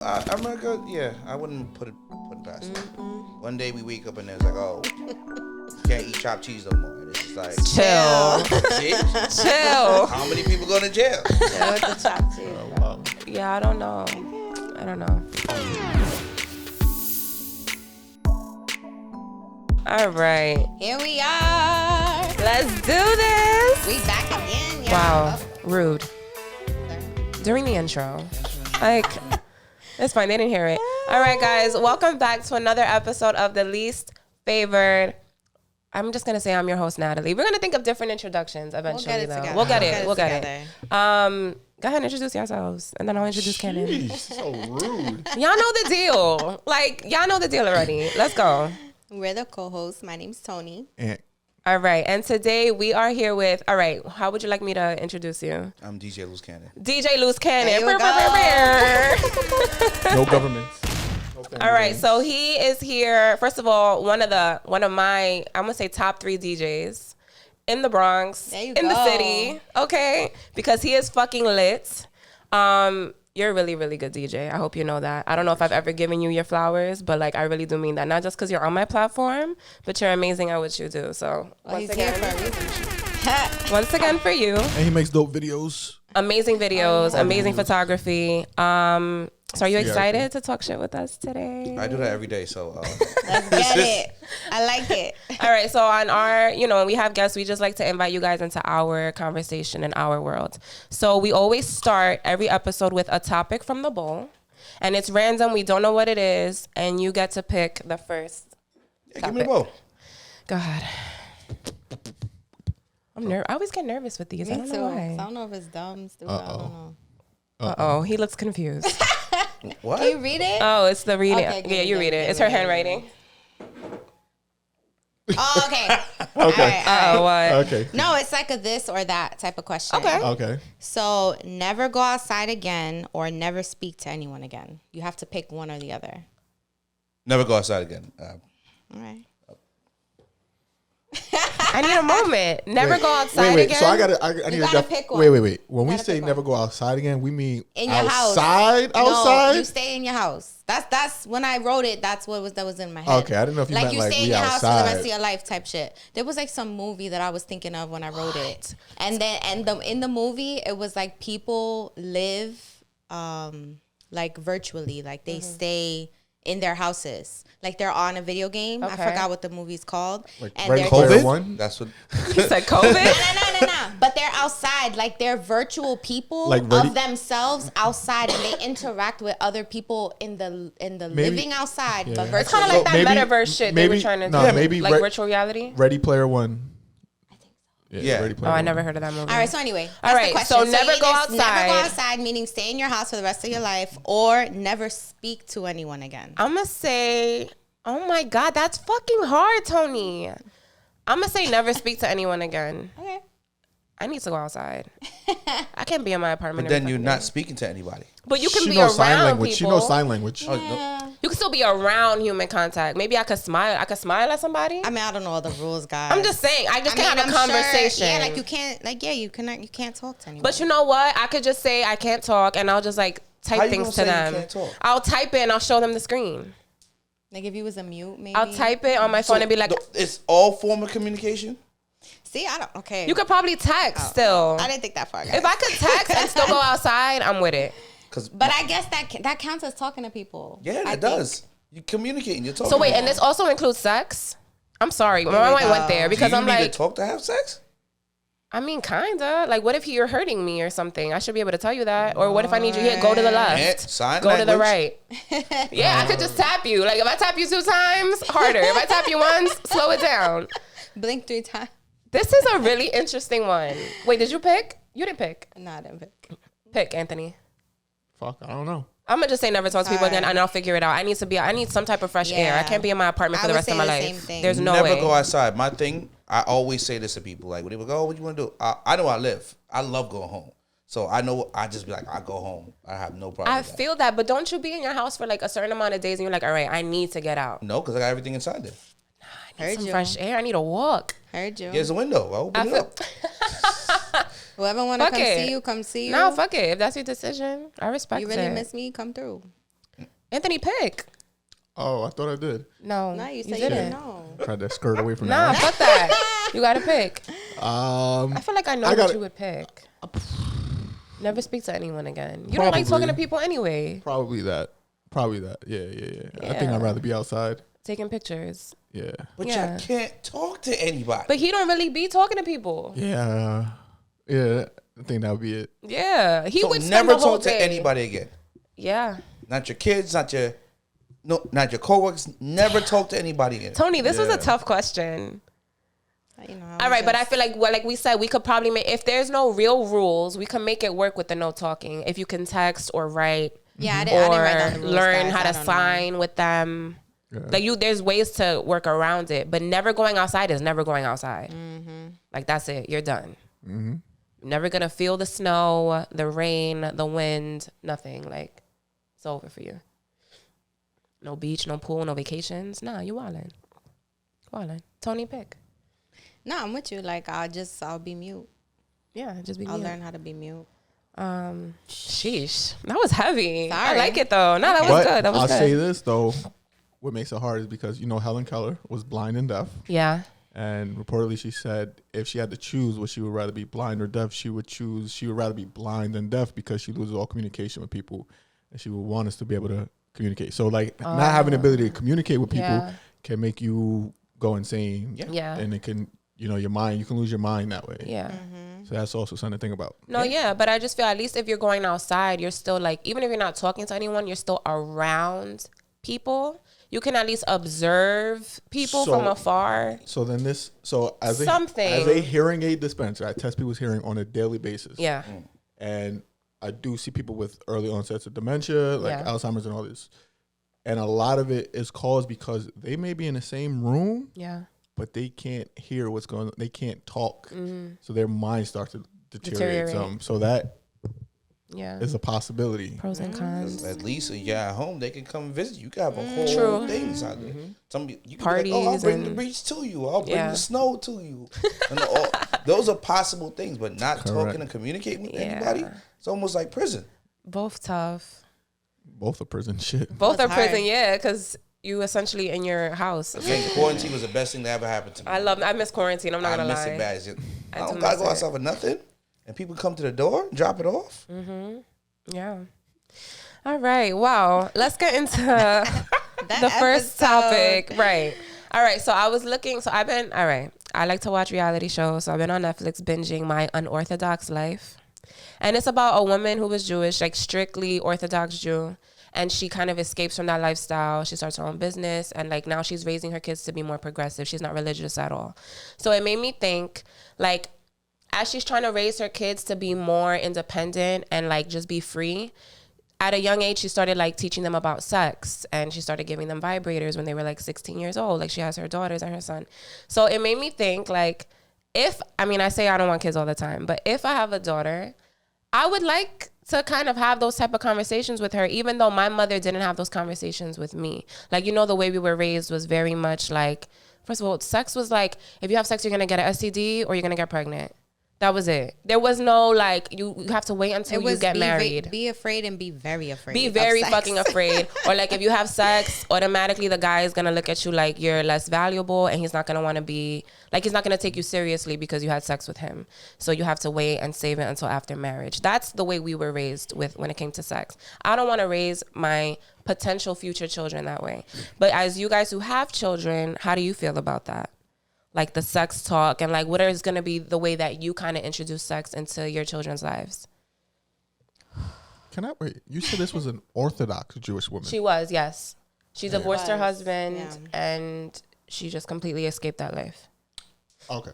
I'm not good. Yeah, I wouldn't put it past it. One day we wake up and it's like, oh, can't eat chopped cheese no more. And it's just like, chill. Chill. How many people go to jail? Chill with the chopped cheese. Wow. Yeah, I don't know. All right. Here we are. Let's do this. We back again. Y'all. Wow. Rude. During the intro. Like, it's fine. They didn't hear it. All right, guys. Welcome back to another episode of The Least Favored. I'm just going to say I'm your host, Natalie. We're going to think of different introductions eventually, though. We'll get it. We'll get it. Go ahead and introduce yourselves, and then I'll introduce Kenan. Jeez, so rude. Y'all know the deal. Like, y'all know the deal already. Let's go. We're the co-hosts. My name's Toni. All right. And today we are here with, all right, how would you like me to introduce you? I'm DJ Loose Cannon. DJ Loose Cannon. No governments. All right. So he is here. First of all, one of my, I'm going to say top 3 DJs in the Bronx, in the city. Okay. Because he is fucking lit. You're a really, really good DJ. I hope you know that. I don't know if I've ever given you your flowers, but like I really do mean that. Not just because you're on my platform, but you're amazing at what you do. So once again for you. And he makes dope videos. Amazing videos, amazing photography. So are you excited to talk shit with us today? I do that every day, so let's get it. I like it. All right, so on our, when we have guests, we just like to invite you guys into our conversation in our world. So we always start every episode with a topic from the bowl, and it's random. We don't know what it is, and you get to pick the first topic. Give me the bowl. Go ahead. I always get nervous with these. Me I don't too. know why. I don't know if it's dumb, stupid. I don't know. Uh-oh, he looks confused. What? Can you read it? Oh, it's the reading. Okay, yeah, you read it. It's her handwriting. Oh, okay. Okay. Oh, what? Okay. No, it's like a this or that type of question. Okay. So never go outside again or never speak to anyone again. You have to pick one or the other. Never go outside again. All right. I need a moment. Never go outside again. So I need You gotta pick one. Wait. When we say never go outside again, we mean In your outside? house. Outside? No, you stay in your house. That's when I wrote it. That was in my head. Okay, I didn't know if you meant you like stay in we your house for the outside. rest of your life type shit. There was like some movie that I was thinking of when I wrote it, and in the movie it was like people live like virtually, like they stay in their houses, like they're on a video game. Okay. I forgot what the movie's called. Like and Ready they're Player COVID? One? That's what. He said COVID? No. But they're outside, like they're virtual people Like ready- of themselves outside, and they interact with other people in the living outside, but virtually. It's kind of like that metaverse shit they were trying to do. Maybe like virtual reality? Ready Player One. Yeah. Ready Player Oh, I One. never heard of that movie. All right, so anyway, that's All right, the question. so never go outside. Never go outside, meaning stay in your house for the rest of your life, or never speak to anyone again. I'm going to say, oh my God, that's fucking hard, Toni. I'm going to say never speak to anyone again. Okay. I need to go outside. I can't be in my apartment. But then you're not speaking to anybody. But you can She be knows sign around language. people. She knows sign language. Yeah. You can still be around human contact. Maybe I could smile. I could smile at somebody. I mean, I don't know all the rules, guys. I'm just saying. I just can't have a I'm conversation. Sure, yeah, like you can't. Like you can't talk to anyone. But you know what? I could just say I can't talk, and I'll just like How type you things gonna to say you them. can't talk? I'll type it and I'll show them the screen. like if you was a mute, maybe I'll type it on my phone and be like, it's all form of communication. See, I don't. Okay, you could probably text still. I didn't think that far. Guys. If I could text and still go outside, I'm with it. But I guess that counts as talking to people. Yeah, it does. You're communicating. You're talking. So wait, and this also includes sex? I'm sorry, my mind went there because I'm need like, to talk to have sex. I mean, kinda. Like, what if you're hurting me or something? I should be able to tell you that. Or what if I need you here? Go to the left. Sign Go to the language. right. Yeah, I could just tap you. Like, if I tap you 2 times, harder. If I tap you once, slow it down. Blink 3 times. This is a really interesting one. Wait, did you pick? You didn't pick. No, I didn't pick. Pick, Anthony. Fuck, I don't know. I'm gonna just say never talk to people again, and I'll figure it out. I need some type of fresh air. I can't be in my apartment for the rest of my life. There's no way. Never go outside. My thing, I always say this to people. Like, when they go, oh, what you want to do? I know I live. I love going home. So I know, I just be like, I go home. I have no problem I with that. feel that, but don't you be in your house for like a certain amount of days and you're like, all right, I need to get out. No, because I got everything inside there. I need some fresh air. I need a walk. Heard you. There's a window. I'll open it up. Whoever want to Fuck come it. see you, come see you. No, fuck it. If that's your decision, I respect it. You really miss me? Come through. Anthony, pick. Oh, I thought I did. No, No, you said you didn't. didn't know. Tried to skirt away from Nah, that. fuck that. You gotta pick. One. I feel like I know what you would pick. Never speak to anyone again. You don't like talking to people anyway. Probably that. Yeah. I think I'd rather be outside. Taking pictures. Yeah. But Yeah. y'all can't talk to anybody. But he don't really be talking to people. Yeah. Yeah. I think that would be it. Yeah. He So would spend never the whole talk to day. anybody again. Yeah. Not your kids, not your coworkers. Never talk to anybody again. Tony, this was a tough question. You know, All right, but I feel like, well, like we said, we could probably make, if there's no real rules, we can make it work with the no talking. If you can text or write, yeah, I didn't write down the or rules, learn guys. how I to don't sign with them. Yeah. Like there's ways to work around it, but never going outside is never going outside. Like that's it. You're done. You're never gonna feel the snow, the rain, the wind, nothing. Like it's over for you. No beach, no pool, no vacations. Nah, you wildin'. Wildin'. Tony, pick. No, I'm with you. Like I'll be mute. Yeah, just be I'll mute. learn how to be mute. Sheesh, that was heavy. I Sorry. like it though. No, that was But good. That was I'll good. say this though. What makes it hard is because, Helen Keller was blind and deaf. Yeah. And reportedly she said if she had to choose what she would rather be blind or deaf, she would rather be blind than deaf because she loses all communication with people and she would want us to be able to communicate. So like not having the ability to communicate with people can make you go insane. Yeah. And it can, you can lose your mind that way. Yeah. So that's also something to think about. No, yeah, but I just feel at least if you're going outside, you're still like, even if you're not talking to anyone, you're still around people. You can at least observe people from afar. So then as Something. as a hearing aid dispenser, I test people's hearing on a daily basis. Yeah. And I do see people with early onsets of dementia, like Alzheimer's and all this. And a lot of it is caused because they may be in the same room, but they can't hear what's going on. They can't talk. So their mind starts to deteriorate some. So that is a possibility. Pros and cons. At least if you're at home, they can come visit. You can have a whole things out there. You can Parties be like, I'll bring the and- beach to you. I'll bring the snow to you. And those are possible things, but not talking and communicating with anybody, it's almost like prison. Both tough. Both are prison shit. Both are hard. prison, because you essentially in your house. Again, quarantine was the best thing that ever happened to me. I miss quarantine. I'm not gonna I miss lie. it bad. I do don't gotta miss go it. outside for nothing, and people come to the door, drop it off. Yeah. All right. Wow. Let's get into the first episode. topic. Right. All right. So I was looking. So I've been. All right. I like to watch reality shows. So I've been on Netflix binging My Unorthodox Life. And it's about a woman who was Jewish, like strictly Orthodox Jew. And she kind of escapes from that lifestyle. She starts her own business. And like now she's raising her kids to be more progressive. She's not religious at all. So it made me think, like, as she's trying to raise her kids to be more independent and like just be free, at a young age, she started like teaching them about sex, and she started giving them vibrators when they were like 16 years old. Like she has her daughters and her son. So it made me think, like, I say I don't want kids all the time, but if I have a daughter, I would like to kind of have those type of conversations with her, even though my mother didn't have those conversations with me. Like, the way we were raised was very much like, first of all, sex was like, if you have sex, you're going to get an STD or you're going to get pregnant. That was it. There was no, like, you have to wait until you get married. Be afraid and be very afraid. Be very of sex. fucking afraid. Or, like, if you have sex, automatically the guy is going to look at you like you're less valuable, and he's not going to want to be, like, he's not going to take you seriously because you had sex with him. So you have to wait and save it until after marriage. That's the way we were raised with when it came to sex. I don't want to raise my potential future children that way. But as you guys who have children, how do you feel about that? Like the sex talk, and like what is going to be the way that you kind of introduce sex into your children's lives? Can I wait? You said this was an Orthodox Jewish woman. She was, yes. She divorced her Was, husband, yeah. and she just completely escaped that life. Okay.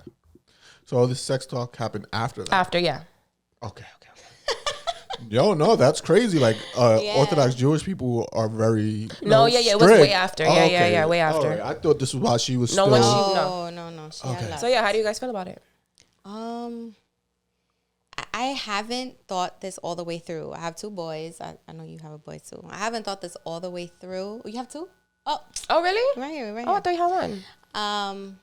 So all this sex talk happened after that. After, yeah. Okay. Yo, no, that's crazy. Like Orthodox Jewish people are very It was way after. Yeah, way after. All right. I thought this was why she was No, still. when No. She had left. So yeah, how do you guys feel about it? I haven't thought this all the way through. I have two boys. I know you have a boy too. I haven't thought this all the way through. You have two? Oh, really? right here. Oh, I thought you had one.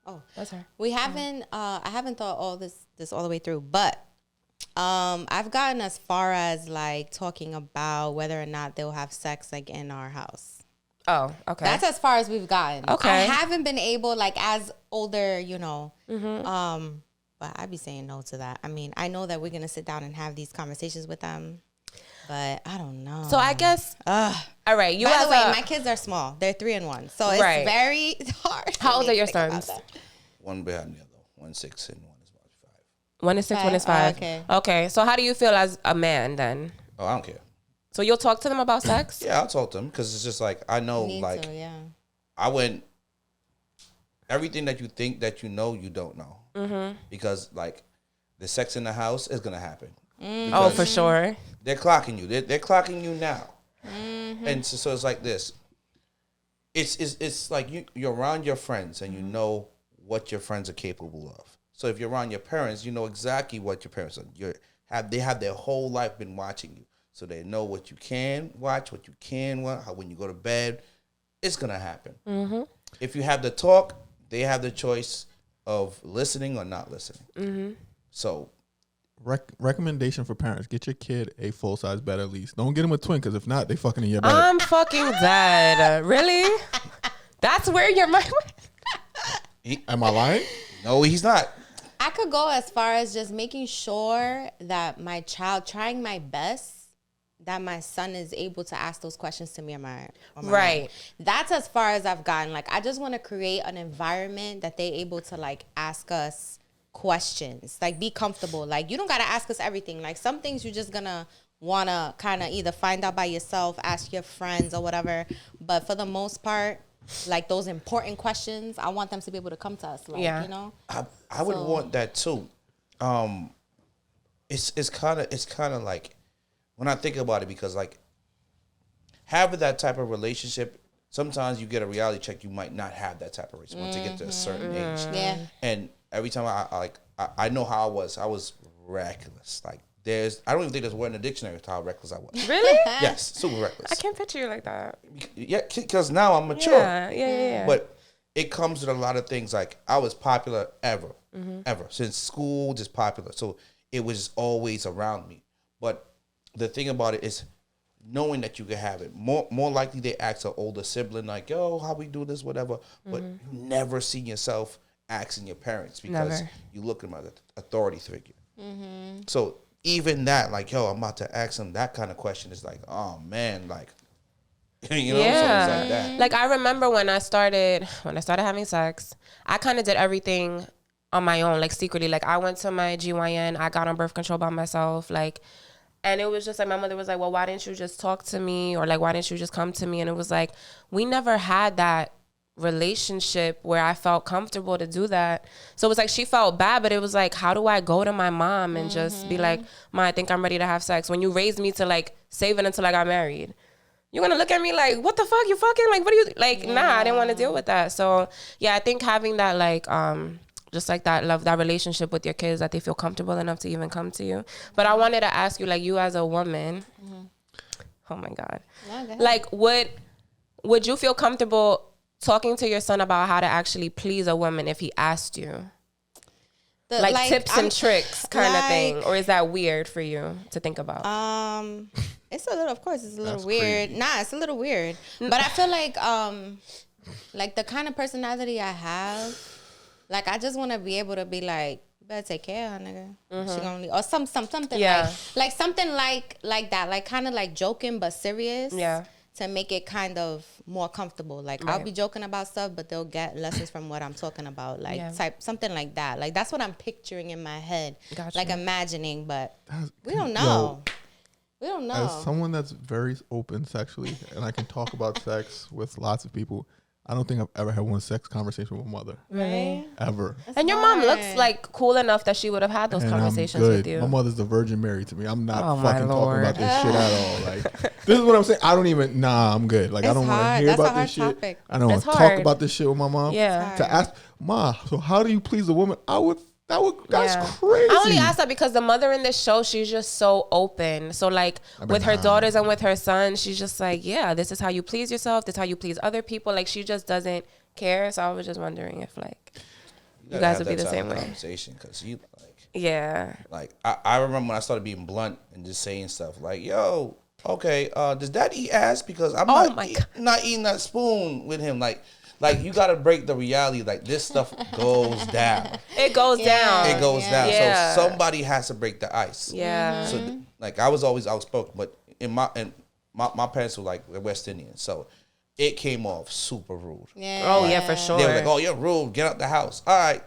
Oh, That's her. we haven't. I haven't thought all this all the way through. But I've gotten as far as like talking about whether or not they'll have sex like in our house. Oh, okay. That's as far as we've gotten. Okay. I haven't been able, like, as older, you know, but I'd be saying no to that. I mean, I know that we're going to sit down and have these conversations with them, but I don't know. So I guess, all right. You By the way, my kids are small. They're 3 and 1. So it's very hard. How old are your sons? One behind the other. 1 6 and 1 is about 5. 1 is 6, 1 is 5. Okay. So how do you feel as a man then? Oh, I don't care. So you'll talk to them about sex? Yeah, I'll talk to them because it's just like I know, like I went everything that you think that you know, you don't know because like the sex in the house is gonna happen. Oh, for sure. They're clocking you. They're clocking you now, and so it's like this. It's like you're around your friends and you know what your friends are capable of. So if you're around your parents, you know exactly what your parents are. They have their whole life been watching you. So they know what you can watch, what you can watch, how when you go to bed, it's going to happen. If you have the talk, they have the choice of listening or not listening. So recommendation for parents, get your kid a full-size bed at least. Don't get him a twin because if not, they fucking in your bed. I'm fucking dead. Really? That's where your mind went? Am I lying? No, he's not. I could go as far as just making sure that my child, trying my best, that my son is able to ask those questions to me on my right. Mom. That's as far as I've gotten. Like, I just want to create an environment that they're able to, like, ask us questions. Like, be comfortable. Like, you don't got to ask us everything. Like, some things you're just going to want to kind of either find out by yourself, ask your friends or whatever. But for the most part, like, those important questions, I want them to be able to come to us. Like, you know? I would want that, too. It's kind of like, when I think about it, because like having that type of relationship, sometimes you get a reality check. You might not have that type of relationship once you get to a certain age. Yeah. And every time I know how I was reckless. Like I don't even think there's a word in the dictionary to how reckless I was. Really? Yes, super reckless. I can't picture you like that. Yeah, because now I'm mature. Yeah. But it comes with a lot of things. Like I was popular ever since school, just popular. So it was always around me. But the thing about it is knowing that you can have it. More likely they ask an older sibling like, yo, how we do this, whatever. But you never see yourself asking your parents because you look at them as an authority figure. So even that, like, yo, I'm about to ask them that kind of question is like, oh man, like, you know, so it's like that. Like I remember when I started having sex, I kind of did everything on my own, like secretly. Like I went to my GYN, I got on birth control by myself, like. And it was just like, my mother was like, well, why didn't you just talk to me? Or like, why didn't you just come to me? And it was like, we never had that relationship where I felt comfortable to do that. So it was like, she felt bad, but it was like, how do I go to my mom and just be like, Ma, I think I'm ready to have sex? When you raised me to like save it until I got married. You're going to look at me like, what the fuck? You fucking like, what do you, like, nah, I didn't want to deal with that. So yeah, I think having that like, just like that love, that relationship with your kids, that they feel comfortable enough to even come to you. But I wanted to ask you, like, you as a woman, oh my God, like, would you feel comfortable talking to your son about how to actually please a woman if he asked you? Like tips and tricks kind of thing? Or is that weird for you to think about? It's a little, of course, it's a little weird. Crazy. Nah, it's a little weird. But I feel like the kind of personality I have, like, I just want to be able to be like, you better take care of her, nigga. She gonna leave. Or something like something like that, like kind of like joking but serious. Yeah. To make it kind of more comfortable. Like I'll be joking about stuff, but they'll get lessons from what I'm talking about. Like type something like that. Like that's what I'm picturing in my head. Gotcha. Like imagining, but we don't know. We don't know. As someone that's very open sexually and I can talk about sex with lots of people, I don't think I've ever had one sex conversation with my mother. Really? Ever. That's and your mom looks like cool enough that she would have had those conversations with you. My mother's the Virgin Mary to me. I'm not fucking talking about this shit at all. Like, this is what I'm saying. I don't even, I'm good. Like, I don't want to hear about this shit. I don't want to talk about this shit with my mom. Yeah. To ask, Ma, so how do you please a woman? That's crazy. I only asked that because the mother in this show, she's just so open. So like with her daughters and with her son, she's just like, yeah, this is how you please yourself. This is how you please other people. Like she just doesn't care. So I was just wondering if like you guys would be the same way. Conversation, because you like Yeah. Like I remember when I started being blunt and just saying stuff like, "Yo, okay, does Dad eat ass? Because I'm not eating that spoon with him." Like you gotta break the reality. Like this stuff goes down. It goes down. It goes down. Yeah. So somebody has to break the ice. Yeah. So like I was always outspoken, but my parents were like West Indian, so it came off super rude. Yeah. Oh yeah, for sure. They were like, "Oh, you're rude. Get out the house." All right.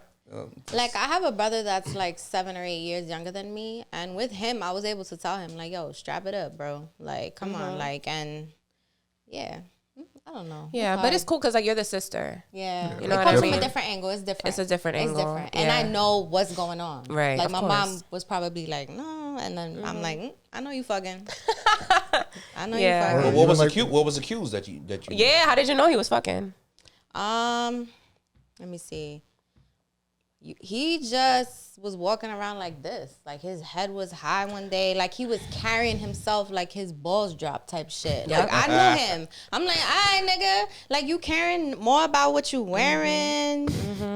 Like I have a brother that's like 7 or 8 years younger than me, and with him I was able to tell him like, yo, strap it up, bro, like come on, like, and yeah, I don't know. Yeah, but it's cool because like you're the sister. Yeah, you know it what I comes mean? from a different angle. It's different. It's a different angle. It's different, and I know what's going on. Right, like of my course. mom was probably like, no, and then I'm like, I know you fucking. I know you Yeah. fucking. What was accused that you? Yeah, how did you know he was fucking? Let me see. He just was walking around like this. Like his head was high one day. Like he was carrying himself like his balls dropped type shit. Like I knew him. I'm like, all right, nigga. Like you caring more about what you wearing.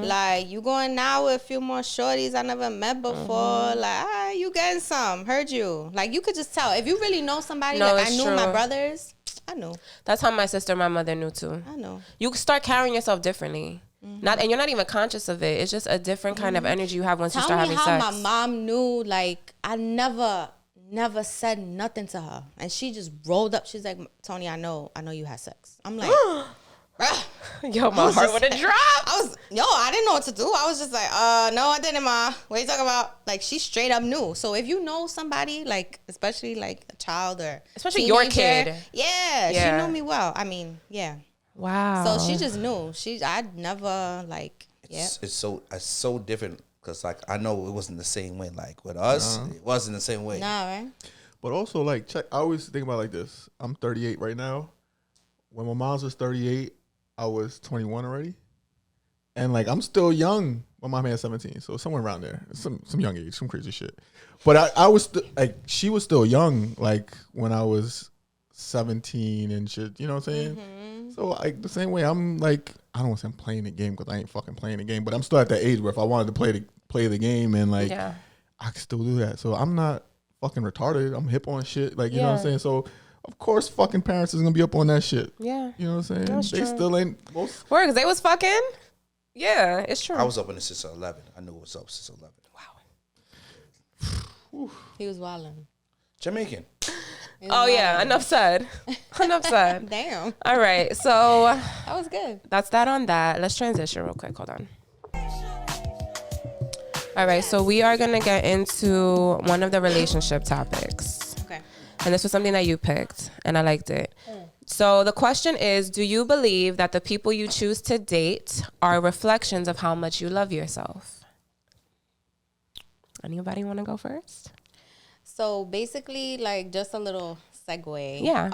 Like you going now with a few more shorties I never met before. Like, all right, you getting some. Heard you. Like you could just tell. If you really know somebody, No, like I it's knew true. my brothers. I knew. That's how my sister and my mother knew too. I know. You start carrying yourself differently. And you're not even conscious of it. It's just a different kind of energy you have once you start having sex. Tell me how my mom knew. Like I never said nothing to her, and she just rolled up. She's like, Toni, I know you had sex. I'm like, bruh. Yo, my heart would have dropped. I didn't know what to do. I was just like, no, I didn't, ma. What are you talking about? Like she straight up knew. So if you know somebody, like especially like a child or especially teenager, your kid, yeah, she knew me well. I mean, yeah. Wow. So she just knew. I'd never like. It's so different because like I know it wasn't the same way. Like with us, it wasn't the same way. Nah, right? But also like check. I always think about it like this. I'm 38 right now. When my mom's was 38, I was 21 already, and like I'm still young. My mom had 17, so somewhere around there, some young age, some crazy shit. But I was like she was still young, like when I was 17 and shit. You know what I'm saying? So like the same way I'm like I don't want to say I'm playing the game because I ain't fucking playing the game, but I'm still at that age where if I wanted to play the game and like I can still do that. So I'm not fucking retarded. I'm hip on shit. Like you know what I'm saying. So of course fucking parents is gonna be up on that shit. Yeah, you know what I'm saying. That's they true. still ain't most. Where? Because they was fucking. Yeah, it's true. I was up in the since 11. I knew it was up since 11. Wow. He was wilding. Jamaican. Oh yeah, enough said. Enough said. Damn. All right, so that was good. That's that on that. Let's transition real quick. Hold on. All right, so we are gonna get into one of the relationship topics. Okay. And this was something that you picked, and I liked it. So the question is, do you believe that the people you choose to date are reflections of how much you love yourself? Anybody want to go first? So basically, like just a little segue. Yeah.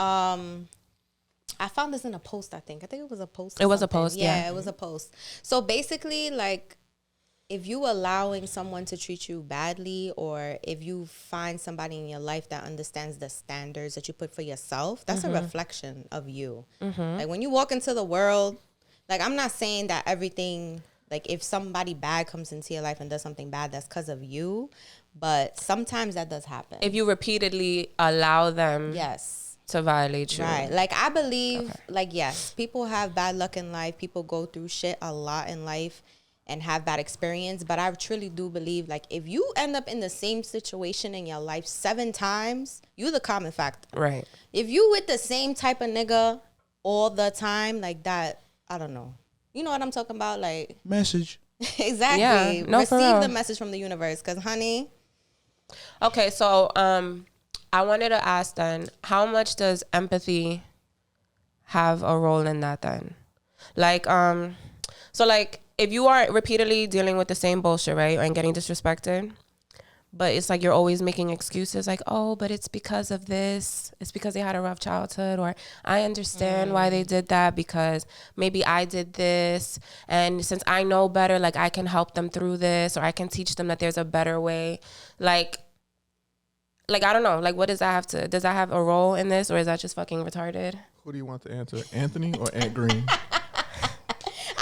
I found this in a post. I think it was a post. It was a post. Yeah, it was a post. So basically, like, if you allowing someone to treat you badly, or if you find somebody in your life that understands the standards that you put for yourself, that's a reflection of you. Like when you walk into the world, like I'm not saying that everything, like if somebody bad comes into your life and does something bad, that's because of you. But sometimes that does happen. If you repeatedly allow them to violate you. Right. Like I believe, like, yes, people have bad luck in life. People go through shit a lot in life and have bad experience. But I truly do believe, like, if you end up in the same situation in your life 7 times, you're the common factor. Right. If you with the same type of nigga all the time, like that, I don't know. You know what I'm talking about? Like, message. Exactly. Yeah, no, receive the message from the universe. Because, honey. Okay, so I wanted to ask then, how much does empathy have a role in that then? Like, so like if you are repeatedly dealing with the same bullshit, right, and getting disrespected, but it's like you're always making excuses like, oh, but it's because of this. It's because they had a rough childhood, or I understand why they did that because maybe I did this. And since I know better, like I can help them through this, or I can teach them that there's a better way. Like I don't know. Like, what does that have a role in this, or is that just fucking retarded? Who do you want to answer, Anthony or Aunt Green?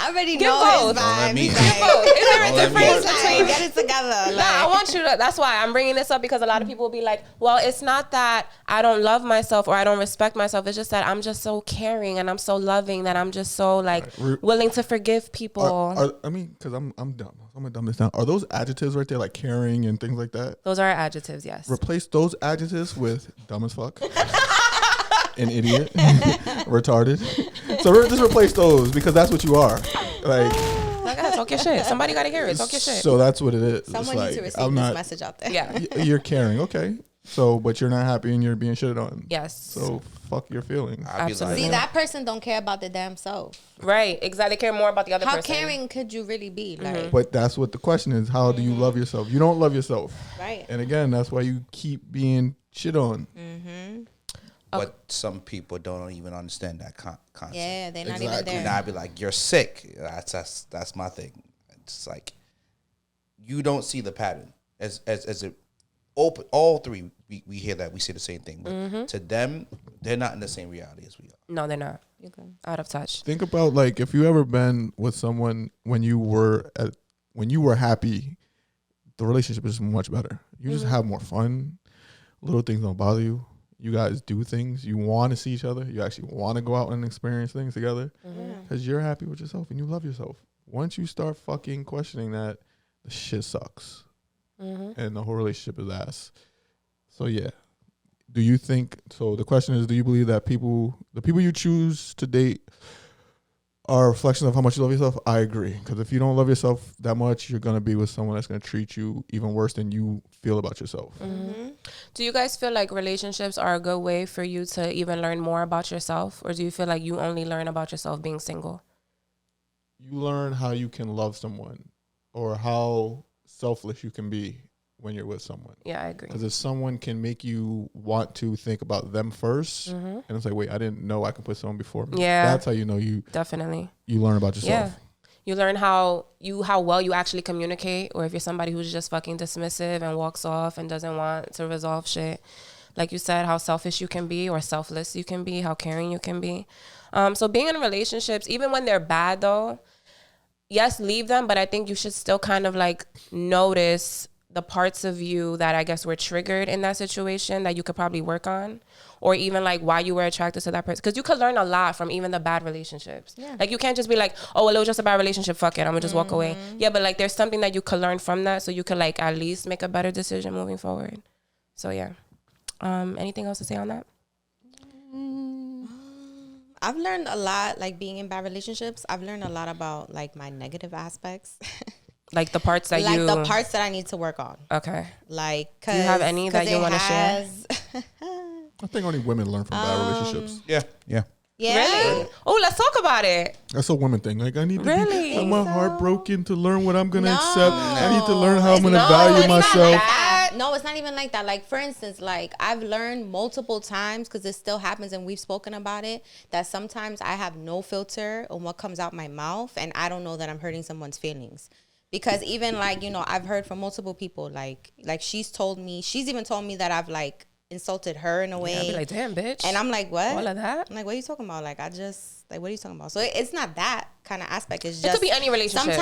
I already Give know both. his vibe. Give both. Is there a difference between? Get it together. Nah, I want you to. That's why I'm bringing this up, because a lot of people will be like, "Well, it's not that I don't love myself or I don't respect myself. It's just that I'm just so caring and I'm so loving that I'm just so like willing to forgive people." I mean, because I'm dumb. I'm gonna dumb this down. Are those adjectives right there, like caring and things like that? Those are adjectives, yes. Replace those adjectives with dumb as fuck, an idiot, retarded. So just replace those, because that's what you are. Like, talk your shit. Somebody gotta hear it. Talk your shit. So that's what it is. Someone needs to receive this message out there. Yeah. You're caring, okay. So, but you're not happy and you're being shitted on. Yes. So fuck your feelings. Absolutely. See, that person don't care about the damn self. Right. Exactly. They care more about the other person. How caring could you really be? Like, But that's what the question is. How do you love yourself? You don't love yourself. Right. And again, that's why you keep being shit on. But some people don't even understand that concept. Yeah, they're not even there. And I'd be like, "You're sick." That's my thing. It's like you don't see the pattern as it open. All three we hear that, we see the same thing. But to them, they're not in the same reality as we are. No, they're not. Out of touch. Think about, like, if you ever been with someone when you were happy, the relationship is much better. You just have more fun. Little things don't bother you. You guys do things. You want to see each other. You actually want to go out and experience things together because you're happy with yourself and you love yourself. Once you start fucking questioning that, the shit sucks. And the whole relationship is ass. So yeah. Do you think, so the question is, do you believe that the people you choose to date are a reflection of how much you love yourself? I agree. Because if you don't love yourself that much, you're going to be with someone that's going to treat you even worse than you feel about yourself. Do you guys feel like relationships are a good way for you to even learn more about yourself? Or do you feel like you only learn about yourself being single? You learn how you can love someone or how selfless you can be when you're with someone. Yeah, I agree. Because if someone can make you want to think about them first, and it's like, wait, I didn't know I can put someone before me. Yeah. That's how you know you definitely you learn about yourself. Yeah. You learn how well you actually communicate, or if you're somebody who's just fucking dismissive and walks off and doesn't want to resolve shit. Like you said, how selfish you can be or selfless you can be, how caring you can be. So being in relationships, even when they're bad though, yes, leave them, but I think you should still kind of like notice the parts of you that I guess were triggered in that situation that you could probably work on, or even like why you were attracted to that person. Because you could learn a lot from even the bad relationships. Yeah. Like you can't just be like, oh, well, it was just a bad relationship. Fuck it. I'm gonna just walk away. Yeah, but like there's something that you could learn from that, so you could like at least make a better decision moving forward. So yeah. Anything else to say on that? I've learned a lot, like being in bad relationships. I've learned a lot about like my negative aspects. Like the parts that like the parts that I need to work on. Okay. Like, do you have any that you want to share? I think only women learn from bad relationships. Yeah. Really? Oh, let's talk about it. That's a woman thing. Like I need to Really? I'm heartbroken to learn what I'm gonna accept. I need to learn how I'm gonna value myself. No, it's not even like that. Like, for instance, like I've learned multiple times, because this still happens and we've spoken about it, that sometimes I have no filter on what comes out my mouth and I don't know that I'm hurting someone's feelings. Because even like, you know, I've heard from multiple people, like she's even told me that I've like insulted her in a way. Yeah, I'd be like, damn, bitch. And I'm like, what? All of that? I'm like, what are you talking about? Like, what are you talking about? So it's not that kind of aspect. It's just, it could be any relationship.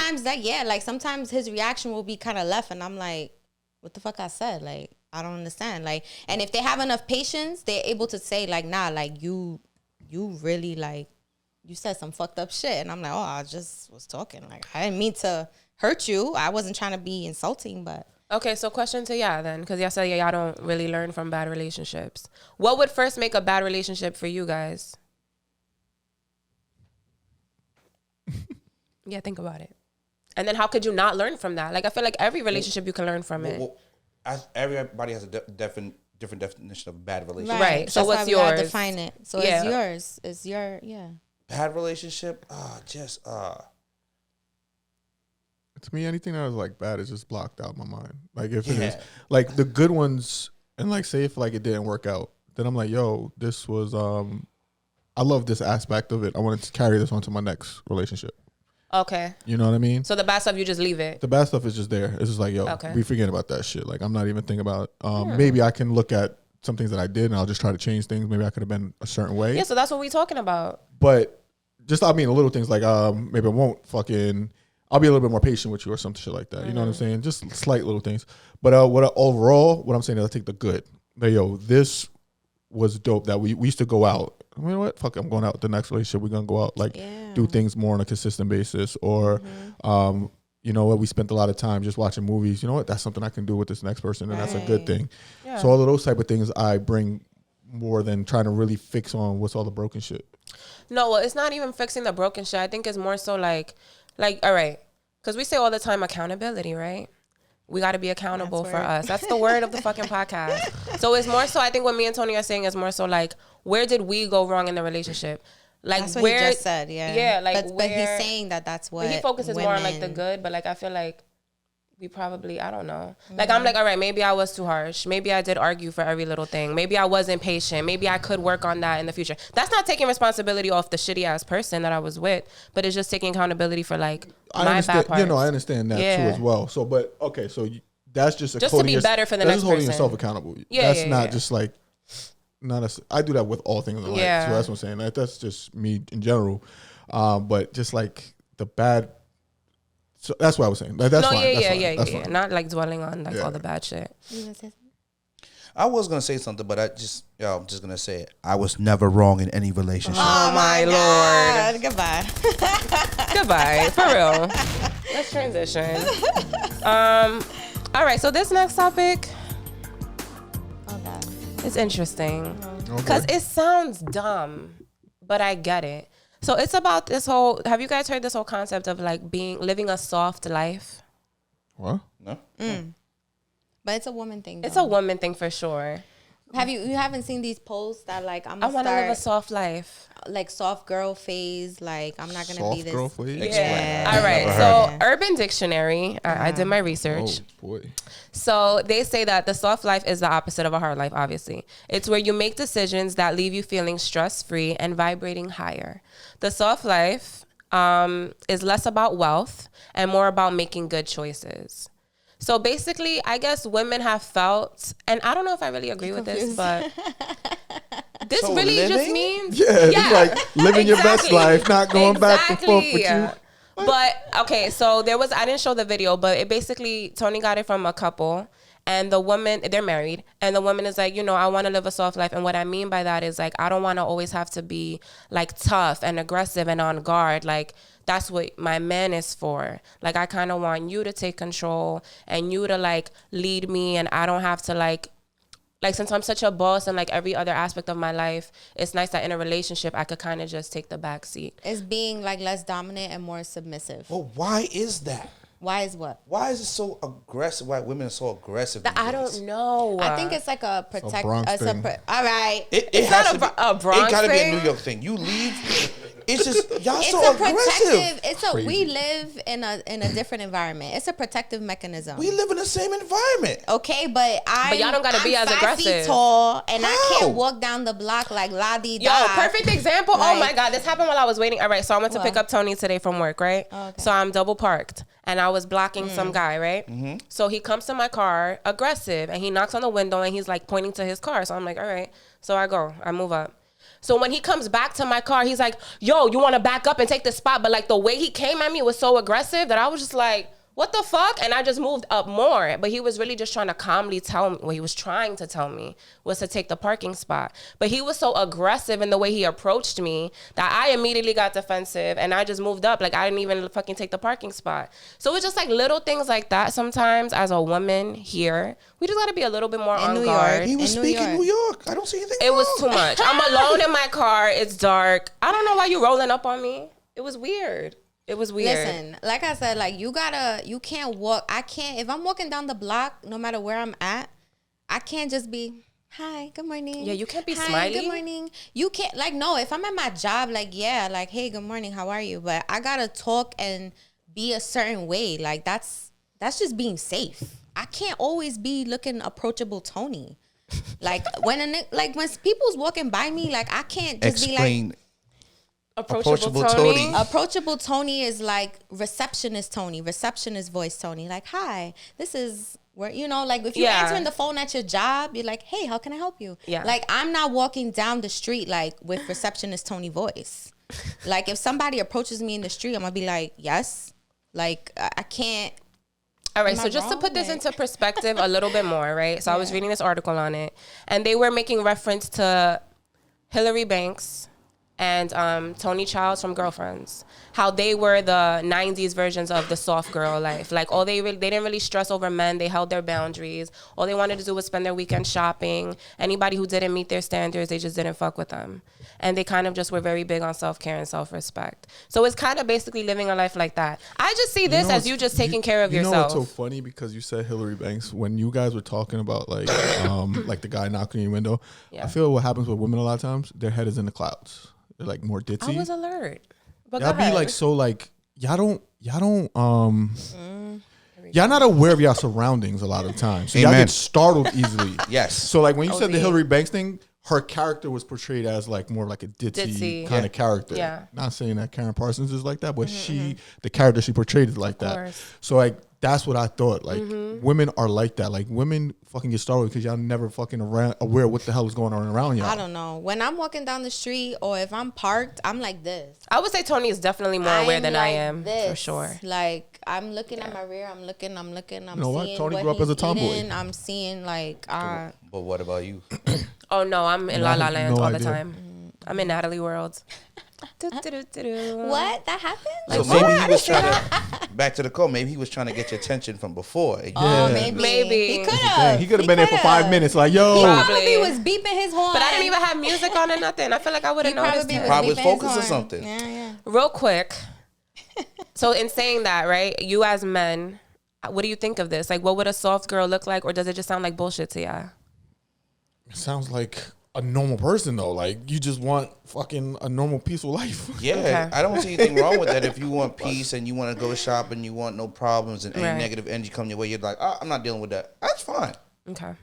Sometimes his reaction will be kind of left and I'm like, what the fuck I said? Like, I don't understand. Like, and if they have enough patience, they're able to say like, nah, like you really like, you said some fucked up shit. And I'm like, oh, I just was talking. Like, I didn't mean to hurt you. I wasn't trying to be insulting, but. Okay, so question to y'all then, because y'all said y'all don't really learn from bad relationships. What would first make a bad relationship for you guys? Yeah, think about it. And then how could you not learn from that? Like, I feel like every relationship you can learn from it. Everybody has a different definition of bad relationship. Right. So that's what's why we yours? gotta define it. So it's yours. It's your, yeah. Bad relationship? To me, anything that was like bad is just blocked out my mind. Like if it is like the good ones, and like say if like it didn't work out, then I'm like, yo, this was I love this aspect of it. I wanted to carry this on to my next relationship. Okay. You know what I mean? So the bad stuff, you just leave it. The bad stuff is just there. It's just like, yo, we forget about that shit. Like I'm not even thinking about maybe I can look at some things that I did and I'll just try to change things. Maybe I could have been a certain way. Yeah, so that's what we're talking about. But just, I mean, little things like, maybe I won't fucking, I'll be a little bit more patient with you or some shit like that. You know what I'm saying? Just slight little things. But overall, what I'm saying is I take the good. Like, yo, this was dope that we used to go out. You know what? Fuck, I'm going out with the next relationship. We're going to go out, like, do things more on a consistent basis. Or, you know what? We spent a lot of time just watching movies. You know what? That's something I can do with this next person, and that's a good thing. Yeah. So all of those type of things I bring more than trying to really fix on what's all the broken shit. No, well, it's not even fixing the broken shit. I think it's more so like, all right, because we say all the time accountability, right? We got to be accountable for us. That's the word of the fucking podcast. So it's more so, I think what me and Toni are saying is more so like, where did we go wrong in the relationship? Like, that's what he just said, yeah. Like, but he's saying that's what he focuses more on like the good, but like I feel like we probably, I don't know. Like, I'm like, all right, maybe I was too harsh. Maybe I did argue for every little thing. Maybe I wasn't patient. Maybe I could work on that in the future. That's not taking responsibility off the shitty ass person that I was with, but it's just taking accountability for like my bad parts. You know, I understand that too as well. So, but okay, so that's just to be better for the next person. Holding yourself accountable. That's not just like, I do that with all things in life. So that's what I'm saying. That's just me in general. But just like the bad. So that's what I was saying. Like, that's fine. That's fine. Not like dwelling on like all the bad shit. I was gonna say something, but I'm just gonna say it. I was never wrong in any relationship. Oh my Lord! Goodbye. Goodbye. For real. Let's transition. All right. So this next topic. Oh God. It's interesting because it sounds dumb, but I get it. So it's about this whole, have you guys heard this whole concept of like living a soft life? What? No. But it's a woman thing, though. It's a woman thing for sure. You haven't seen these posts that like, I want to live a soft life. Like soft girl phase, like I'm not going to be this. Soft girl phase? Yeah. All right. So Urban Dictionary, I did my research. Oh boy. So they say that the soft life is the opposite of a hard life, obviously. It's where you make decisions that leave you feeling stress-free and vibrating higher. The soft life is less about wealth and more about making good choices. So basically, I guess women have felt, and I don't know if I really agree with this, but this so really just means... It's like living your best life, not going back and forth with you. But, okay, so I didn't show the video, but it basically, Toni got it from a couple, and the woman, they're married, and the woman is like, I want to live a soft life. And what I mean by that is, like, I don't want to always have to be, like, tough and aggressive and on guard. Like, that's what my man is for. Like, I kind of want you to take control and you to, like, lead me, and I don't have to, like, since I'm such a boss in like every other aspect of my life, it's nice that in a relationship I could kind of just take the back seat. It's being like less dominant and more submissive. Well, why is that? Why is what? Why is it so aggressive? Why women are so aggressive? I don't know. I think it's like a protect. All right. It's not a Bronx thing. It gotta be a New York thing. You leave. It's just y'all so aggressive. We live in a different environment. It's a protective mechanism. We live in the same environment. Okay, but y'all don't gotta be as aggressive. 5 feet tall, and I can't walk down the block like la di da. Yo, perfect example. Like, oh my God, this happened while I was waiting. All right, so I went to pick up Toni today from work, right? Oh, okay. So I'm double parked, and I was blocking some guy, right? Mm-hmm. So he comes to my car, aggressive, and he knocks on the window, and he's like pointing to his car. So I'm like, all right. So I move up. So when he comes back to my car, he's like, yo, you want to back up and take the spot? But like the way he came at me was so aggressive that I was just like, what the fuck? And I just moved up more. But he was really just trying to calmly tell me, what he was trying to tell me was to take the parking spot. But he was so aggressive in the way he approached me that I immediately got defensive and I just moved up. Like I didn't even fucking take the parking spot. So it's just like little things like that sometimes as a woman here. We just got to be a little bit more on guard. He was speaking New York. I don't see anything wrong. It was too much. I'm alone in my car. It's dark. I don't know why you rolling up on me. It was weird. It was weird. Listen, like I said, like you can't walk. If I'm walking down the block, no matter where I'm at, I can't just be, hi, good morning. Yeah, you can't be smiley. Good morning. You can't, like, no, if I'm at my job, like, yeah, like, hey, good morning, how are you? But I gotta talk and be a certain way. Like, that's just being safe. I can't always be looking approachable Toni. Like, when people's walking by me, like, I can't just be like, Approachable Toni. Approachable Toni is like receptionist Toni, receptionist voice Toni. Like, hi, this is where, like if you're answering the phone at your job, you're like, hey, how can I help you? Yeah. Like, I'm not walking down the street like with receptionist Toni voice. Like, if somebody approaches me in the street, I'm gonna be like, yes. Like, I can't. All right, so just to put this into perspective a little bit more, right? So I was reading this article on it, and they were making reference to Hillary Banks and Toni Childs from Girlfriends, how they were the 90s versions of the soft girl life. Like, they didn't really stress over men. They held their boundaries. All they wanted to do was spend their weekend shopping. Anybody who didn't meet their standards, they just didn't fuck with them. And they kind of just were very big on self-care and self-respect. So it's kind of basically living a life like that. I just see this as you just taking care of yourself. You know what's so funny? Because you said Hillary Banks. When you guys were talking about, like, like the guy knocking on your window, I feel what happens with women a lot of times, their head is in the clouds. They're, like, more ditzy. I was alert. But y'all be, like, so, like, y'all don't, y'all not aware of y'all surroundings a lot of times. So y'all get startled easily. Yes. So, like, when you said the Hillary Banks thing, her character was portrayed as, like, more like a ditzy kind of character. Yeah. Not saying that Karen Parsons is like that, but the character she portrayed is like that. So, like, that's what I thought. Like, women are like that. Like, women fucking get startled because y'all never fucking aware what the hell is going on around y'all. I don't know. When I'm walking down the street or if I'm parked, I'm like this. I would say Toni is definitely more aware than I am, for sure. Like, I'm looking at my rear. I'm looking. I'm you know seeing what? Toni what grew up as a tomboy. eating. I'm seeing, like, But what about you? Oh, no, I'm in La La Land all the idea. time. I'm in Natalie world. What? That happened? So maybe he was trying to, back to the call, maybe he was trying to get your attention from before. Oh, maybe. He could have. He could have been there for 5 minutes. Like, yo. He probably was beeping his horn. But I didn't even have music on or nothing. I feel like I would have noticed it. Probably was focused or something. Yeah. Real quick. So in saying that, right, you as men, what do you think of this? Like, what would a soft girl look like? Or does it just sound like bullshit to ya? It sounds like a normal person, though. Like, you just want fucking a normal, peaceful life. Yeah, okay. I don't see anything wrong with that. If you want peace and you want to go shopping, you want no problems and any negative energy come your way, you're like, I'm not dealing with that. That's fine. Okay.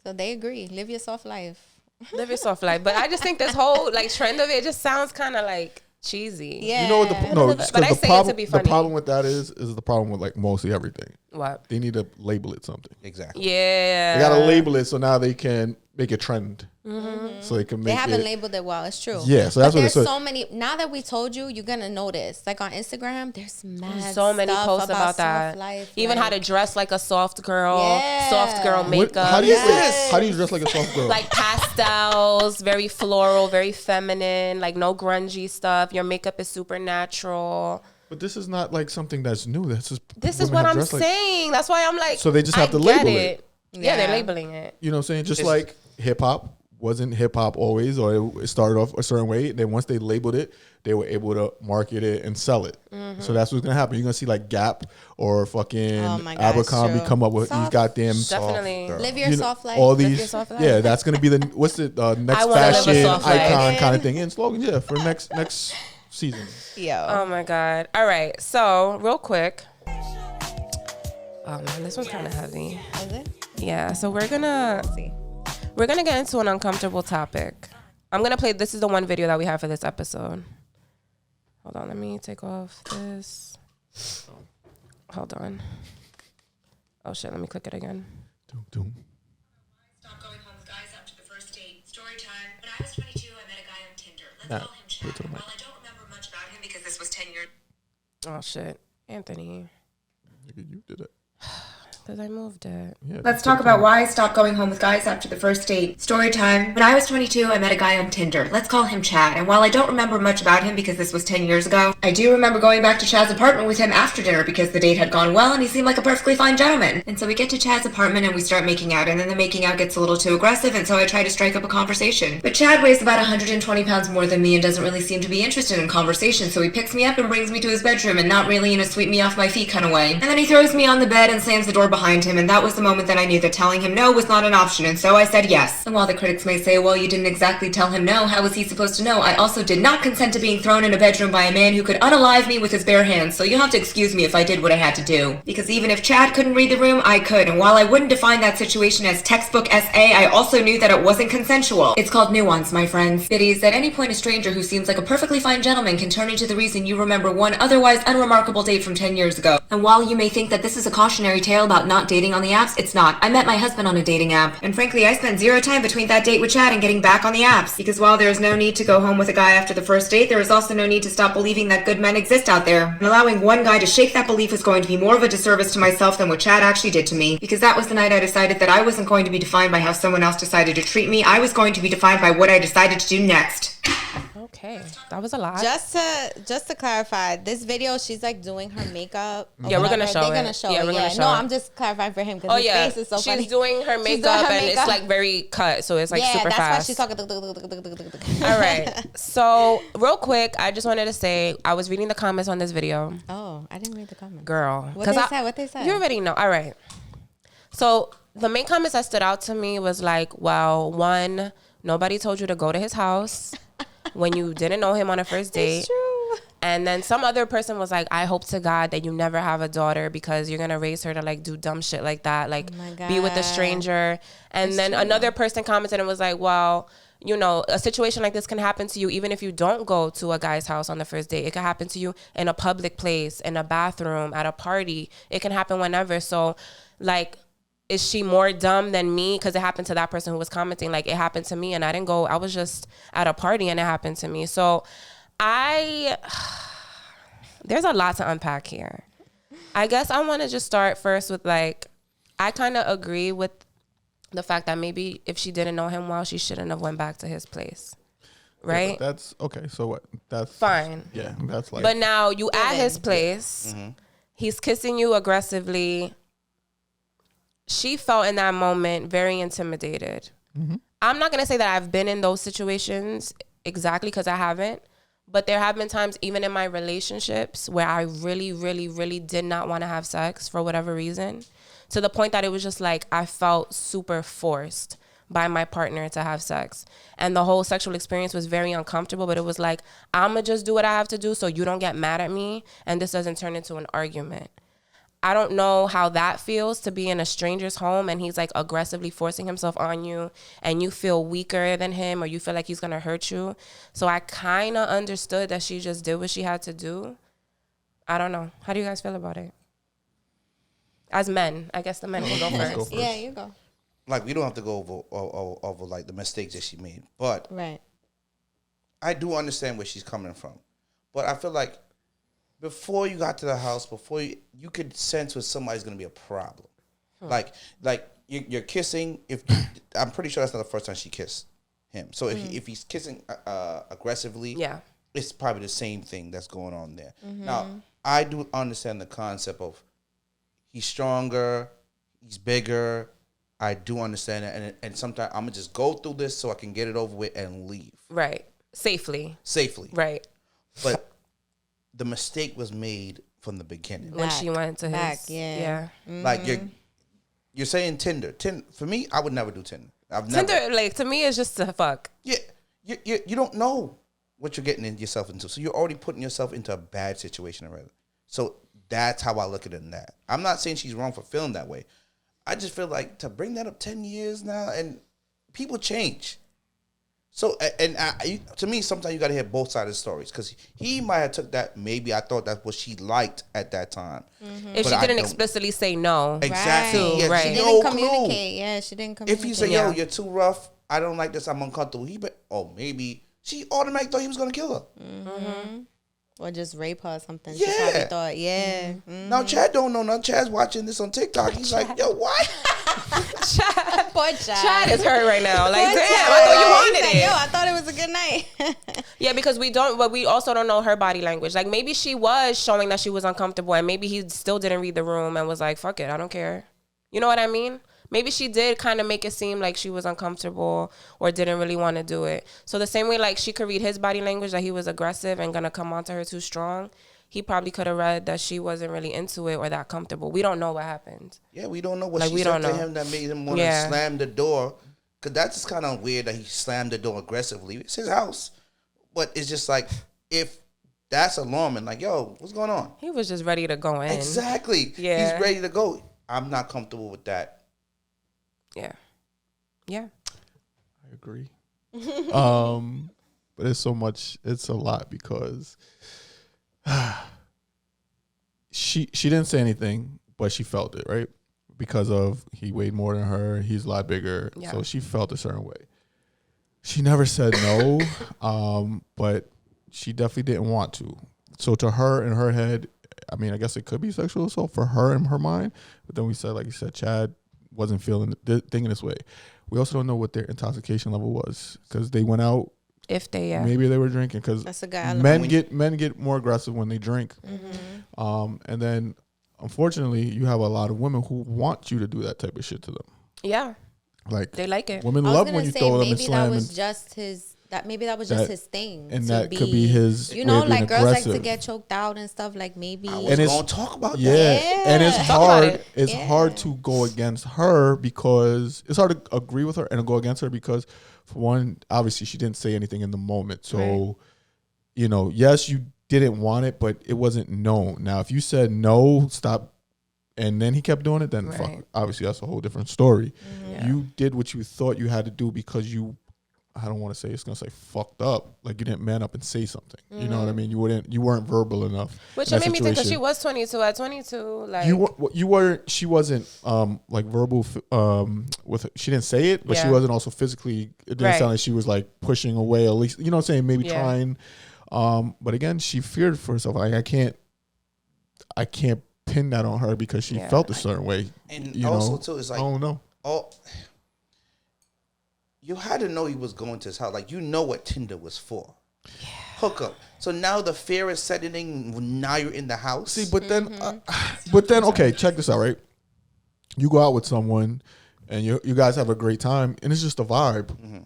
So they agree. Live your soft life. Live your soft life. But I just think this whole, like, trend of it just sounds kind of, like, cheesy. Yeah. You know what? The problem with that is the problem with, like, mostly everything. What? They need to label it something. Exactly. Yeah. They got to label it so now they can make a trend. So they can make it. They haven't labeled it well. It's true. Yeah, so that's what it's. There's so many. Now that we told you, you're gonna notice. Like on Instagram, there's so many posts about that. Life, even how to dress like a soft girl, Yeah. soft girl makeup. How do you dress like a soft girl? Like pastels, very floral, very feminine. Like no grungy stuff. Your makeup is super natural. But this is not like something that's new. That's just this is what I'm saying. That's why I'm like. So they just have to label it. Yeah, they're labeling it. You know what I'm saying? Just like hip hop wasn't hip hop always, or it started off a certain way. Then once they labeled it, they were able to market it and sell it. So that's what's gonna happen. You're gonna see like Gap or fucking Abercrombie come up with these goddamn definitely live your soft life. All these, yeah, that's gonna be the next fashion icon kind of thing and slogan, for next season. Yeah. Oh my god. All right. So real quick. Oh man, this one's kind of heavy. Is it? Yeah. So we're gonna get into an uncomfortable topic. I'm gonna play. This is the one video that we have for this episode. Hold on. Let me take off this. Hold on. Oh shit. Let me click it again. Stop going home with guys after the first date. Story time. When I was 22, I met a guy on Tinder. Let's call him Chad. While I don't remember much about him because this was 10 years. Oh shit, Anthony. You did it. Because I moved it. Yeah, let's talk about why I stopped going home with guys after the first date. Story time. When I was 22, I met a guy on Tinder. Let's call him Chad. And while I don't remember much about him because this was 10 years ago, I do remember going back to Chad's apartment with him after dinner because the date had gone well and he seemed like a perfectly fine gentleman. And so we get to Chad's apartment and we start making out, and then the making out gets a little too aggressive, and so I try to strike up a conversation. But Chad weighs about 120 pounds more than me and doesn't really seem to be interested in conversation, so he picks me up and brings me to his bedroom, and not really in a sweep me off my feet kind of way. And then he throws me on the bed and slams the door behind him, and that was the moment that I knew that telling him no was not an option, and so I said yes. And while the critics may say, well, you didn't exactly tell him no, how was he supposed to know? I also did not consent to being thrown in a bedroom by a man who could unalive me with his bare hands, so you'll have to excuse me if I did what I had to do. Because even if Chad couldn't read the room, I could, and while I wouldn't define that situation as textbook SA, I also knew that it wasn't consensual. It's called nuance, my friends. Biddies, at any point a stranger who seems like a perfectly fine gentleman can turn into the reason you remember one otherwise unremarkable date from 10 years ago. And while you may think that this is a cautionary tale about about not dating on the apps, it's not. I met my husband on a dating app, and frankly, I spent zero time between that date with Chad and getting back on the apps. Because while there is no need to go home with a guy after the first date, there is also no need to stop believing that good men exist out there. And allowing one guy to shake that belief was going to be more of a disservice to myself than what Chad actually did to me. Because that was the night I decided that I wasn't going to be defined by how someone else decided to treat me. I was going to be defined by what I decided to do next. Okay, that was a lot. Just to clarify, this video, she's like doing her makeup. Yeah, we're gonna show it. They're gonna show it. We're gonna show no, it. I'm just clarifying for him because his face is so funny. She's doing her makeup and it's like very cut, so it's like super fast. Yeah, that's why she's talking. All right. So real quick, I just wanted to say I was reading the comments on this video. Oh, I didn't read the comments. Girl, what they said? You already know. All right. So the main comments that stood out to me was like, well, one, nobody told you to go to his house when you didn't know him on a first date. It's true. And then some other person was like, I hope to God that you never have a daughter because you're going to raise her to like do dumb shit like that. Like be with a stranger. And then another person commented and was like, well, you know, a situation like this can happen to you even if you don't go to a guy's house on the first date. It can happen to you in a public place, in a bathroom, at a party. It can happen whenever. So like, is she more dumb than me? Because it happened to that person who was commenting. Like, it happened to me and I didn't go. I was just at a party and it happened to me. So there's a lot to unpack here. I guess I want to just start first with like, I kind of agree with the fact that maybe if she didn't know him well, she shouldn't have went back to his place. Right? Yeah, that's okay. So what? That's fine. Yeah, that's like. But now you at his place. Mm-hmm. He's kissing you aggressively. She felt in that moment very intimidated. Mm-hmm. I'm not going to say that I've been in those situations exactly because I haven't. But there have been times even in my relationships where I really, really, really did not want to have sex for whatever reason. To the point that it was just like I felt super forced by my partner to have sex. And the whole sexual experience was very uncomfortable. But it was like, I'm going to just do what I have to do so you don't get mad at me. And this doesn't turn into an argument. I don't know how that feels to be in a stranger's home and he's like aggressively forcing himself on you and you feel weaker than him or you feel like he's going to hurt you. So I kind of understood that she just did what she had to do. I don't know. How do you guys feel about it? As men, I guess the men will go first. Yeah, you go. Like, we don't have to go over like the mistakes that she made. But right. I do understand where she's coming from. But I feel like before you got to the house, before you could sense when somebody's going to be a problem. Like you're kissing. I'm pretty sure that's not the first time she kissed him. So if he's kissing aggressively, yeah, it's probably the same thing that's going on there. Mm-hmm. Now, I do understand the concept of he's stronger, he's bigger. I do understand that, and sometimes I'm gonna just go through this so I can get it over with and leave. Right, safely. Right, but the mistake was made from the beginning. When she went to his. Yeah. Mm-hmm. Like you're saying Tinder. For me, I would never do Tinder. Tinder, like, to me, is just to fuck. Yeah. You don't know what you're getting yourself into. So you're already putting yourself into a bad situation already. So that's how I look at it in that. I'm not saying she's wrong for feeling that way. I just feel like to bring that up 10 years now, and people change. So, to me, sometimes you got to hear both sides of the stories because he might have took that. Maybe I thought that's what she liked at that time. Mm-hmm. If she didn't explicitly say no. Exactly. Right. Yeah, right. She didn't communicate. Yeah, she didn't communicate. If he said, yo, you're too rough, I don't like this, I'm uncomfortable. Maybe she automatically thought he was going to kill her. Mm-hmm. Or just rape her or something. Yeah. She probably thought, yeah. Mm-hmm. Now, Chad don't know nothing. Chad's watching this on TikTok. He's like, yo, what? Chad. Poor Chad. Chad is hurt right now. Like, Poor damn, Chad. I thought you wanted like, it. yo, I thought it was a good night. Yeah, because we also don't know her body language. Like, maybe she was showing that she was uncomfortable and maybe he still didn't read the room and was like, fuck it, I don't care. You know what I mean? Maybe she did kind of make it seem like she was uncomfortable or didn't really want to do it. So the same way like she could read his body language that he was aggressive and going to come onto her too strong, he probably could have read that she wasn't really into it or that comfortable. We don't know what happened. Yeah, we don't know what she said to him that made him want to slam the door. Because that's just kind of weird that he slammed the door aggressively. It's his house. But it's just like, if that's alarming, like, yo, what's going on? He was just ready to go in. Exactly. Yeah. He's ready to go. I'm not comfortable with that. Yeah. Yeah. I agree. But it's a lot because she didn't say anything, but she felt it, right? because of he weighed more than her. He's a lot bigger. Yeah. So she felt a certain way. She never said no, but she definitely didn't want to. So to her, in her head, I mean, I guess it could be sexual assault for her in her mind. But then we said, like you said, Chad wasn't thinking this way. We also don't know what their intoxication level was because they went out. If they, maybe they were drinking because men get more aggressive when they drink. Mm-hmm. And then, unfortunately, you have a lot of women who want you to do that type of shit to them. Yeah, like they like it. Women love when you throw them and slam. Maybe that was just his thing, and that could be his. You know, like girls like to get choked out and stuff. Like maybe. I was gonna talk about that. Yeah, and it's hard. It's hard to go against her because it's hard to agree with her and go against her because, for one, obviously she didn't say anything in the moment. So, you know, yes, you didn't want it, but it wasn't known. Now, if you said no, stop, and then he kept doing it, then fuck. Obviously that's a whole different story. Mm-hmm. You did what you thought you had to do because you. I don't want to say it's gonna say fucked up. Like you didn't man up and say something. Mm-hmm. You know what I mean? You weren't verbal enough. Which it made me think because she was 22. At 22, like you weren't. She wasn't like verbal with. She didn't say it, but she wasn't also physically. It didn't sound like she was like pushing away. At least you know what I'm saying. Maybe trying. But again, she feared for herself. Like I can't pin that on her because she felt a certain way. And you also too, it's like I don't know. You had to know he was going to his house. Like, you know what Tinder was for. Yeah. Hookup. So now the fear is setting in. Now you're in the house. See, but then, okay, check this out, right? You go out with someone, and you guys have a great time, and it's just a vibe. Mm-hmm.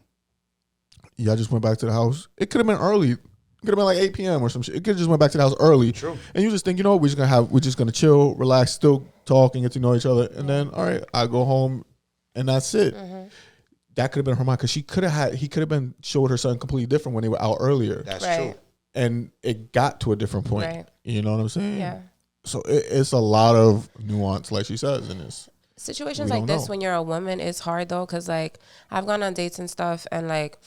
Y'all just went back to the house. It could have been early. It could have been like 8 p.m. or some shit. It could have just went back to the house early. True. And you just think, you know what, we're just gonna chill, relax, still talk, and get to know each other. And then, all right, I go home, and that's it. Mm-hmm. That could have been her mind because he could have been showed her something completely different when they were out earlier. That's true. And it got to a different point. Right. You know what I'm saying? Yeah. So it's a lot of nuance, like she says, in this. Situations like this when you're a woman is hard though, because like I've gone on dates and stuff, and like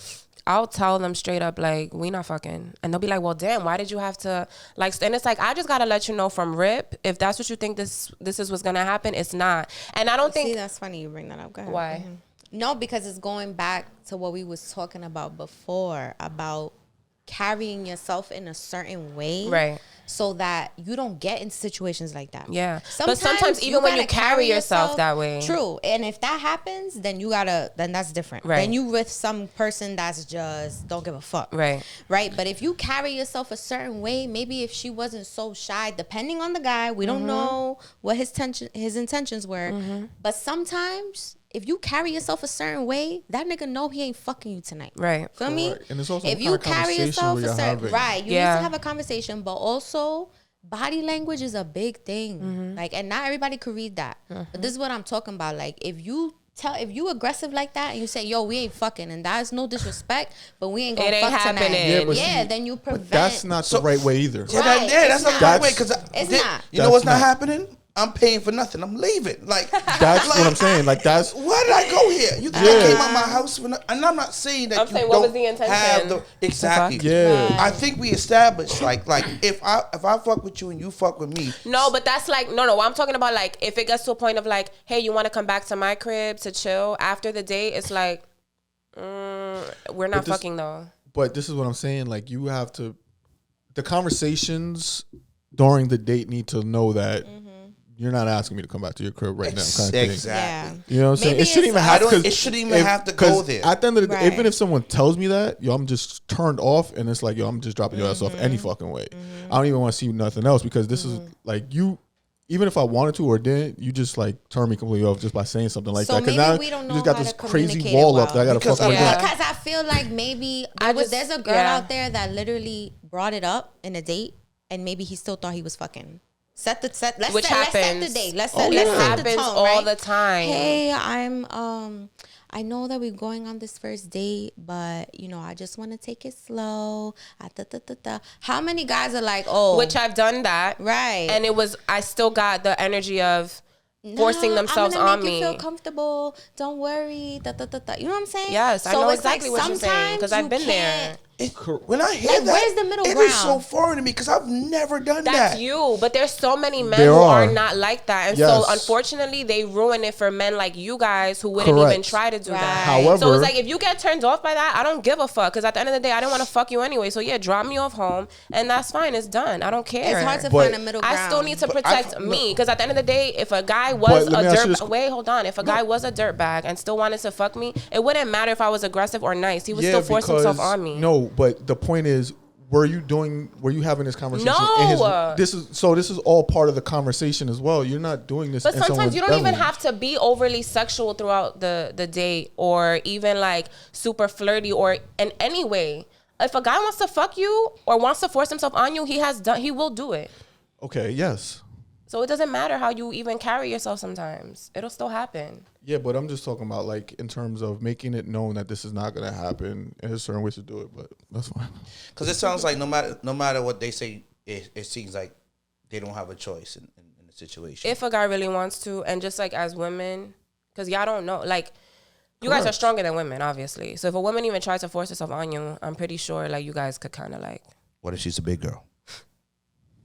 I'll tell them straight up like we not fucking, and they'll be like, well, damn, why did you have to like? And it's like I just gotta let you know from rip, if that's what you think this is what's gonna happen, it's not. And I don't think. See, that's funny you bring that up. Go ahead. Why? Mm-hmm. No, because it's going back to what we was talking about before about carrying yourself in a certain way, right? So that you don't get in situations like that. Yeah, but sometimes even when you carry yourself that way, true. And if that happens, then then that's different. Right. Then you with some person that's just don't give a fuck. Right. Right. But if you carry yourself a certain way, maybe if she wasn't so shy, depending on the guy, we don't know what his intentions were. Mm-hmm. But sometimes if you carry yourself a certain way, that nigga know he ain't fucking you tonight. Right. Feel me? And it's also if you carry yourself a certain right, you need to have a conversation, but also body language is a big thing. Mm-hmm. Like, and not everybody could read that. Mm-hmm. But this is what I'm talking about. Like, if you aggressive like that and you say, yo, we ain't fucking, and that's no disrespect, but we ain't gonna fuck tonight. Yeah, then you prevent. But that's not the right way either. Right. That's not the right way because it's not. You know what's not happening? I'm paying for nothing. I'm leaving. Like that's what I'm saying. Like that's why did I go here? You came out my house, and I'm not saying that. What was the intention? Exactly. Yeah. I think we established like if I fuck with you and you fuck with me. No, but that's like no. I'm talking about like if it gets to a point of like, hey, you want to come back to my crib to chill after the date? It's like we're not fucking though. But this is what I'm saying. Like you have to, the conversations during the date need to know that. Mm-hmm. You're not asking me to come back to your crib right now. Kind of thing. Exactly. Yeah. You know what I'm saying? It shouldn't even have to. It shouldn't even have to go there. At the end of the day, even if someone tells me that, yo, I'm just turned off, and it's like, yo, I'm just dropping your ass off any fucking way. I don't even want to see nothing else because this is like you. Even if I wanted to or didn't, you just like turn me completely off just by saying something like that. Because now we don't know you just got this crazy wall up that I got to fuck with. Because I feel like maybe there's a girl out there that literally brought it up in a date, and maybe he still thought he was fucking. Let's set the date. Let's set the tone, all the time. Hey, I know that we're going on this first date, but you know, I just want to take it slow. How many guys are like, oh, which I've done that, right? And I still got the energy of forcing themselves on me. You feel comfortable. Don't worry. You know what I'm saying? Yes, I know exactly what you're saying because I've been there. When I hear like, that, where's the middle it ground? is so foreign to me because I've never done that. That's you, but there's so many men who are not like that, and so unfortunately, they ruin it for men like you guys who wouldn't even try to do that. However, so it's like if you get turned off by that, I don't give a fuck because at the end of the day, I didn't want to fuck you anyway. So yeah, drop me off home, and that's fine. It's done. I don't care. It's hard to find a middle ground. I still need to protect me because at the end of the day, if a guy was if a guy was a dirtbag and still wanted to fuck me, it wouldn't matter if I was aggressive or nice. He would still force himself on me. No, but the point is, were you having this conversation? No. This is all part of the conversation as well. You're not doing this. But sometimes you don't even have to be overly sexual throughout the date or even like super flirty or in any way. If a guy wants to fuck you or wants to force himself on you, he will do it. Okay, yes. So it doesn't matter how you even carry yourself sometimes. It'll still happen. Yeah, but I'm just talking about like in terms of making it known that this is not going to happen. And there's certain ways to do it, but that's fine. Because it sounds like no matter what they say, it seems like they don't have a choice in the situation. If a guy really wants to, and just like as women, because y'all don't know, like you guys are stronger than women, obviously. So if a woman even tries to force herself on you, I'm pretty sure like you guys could kind of like. What if she's a big girl?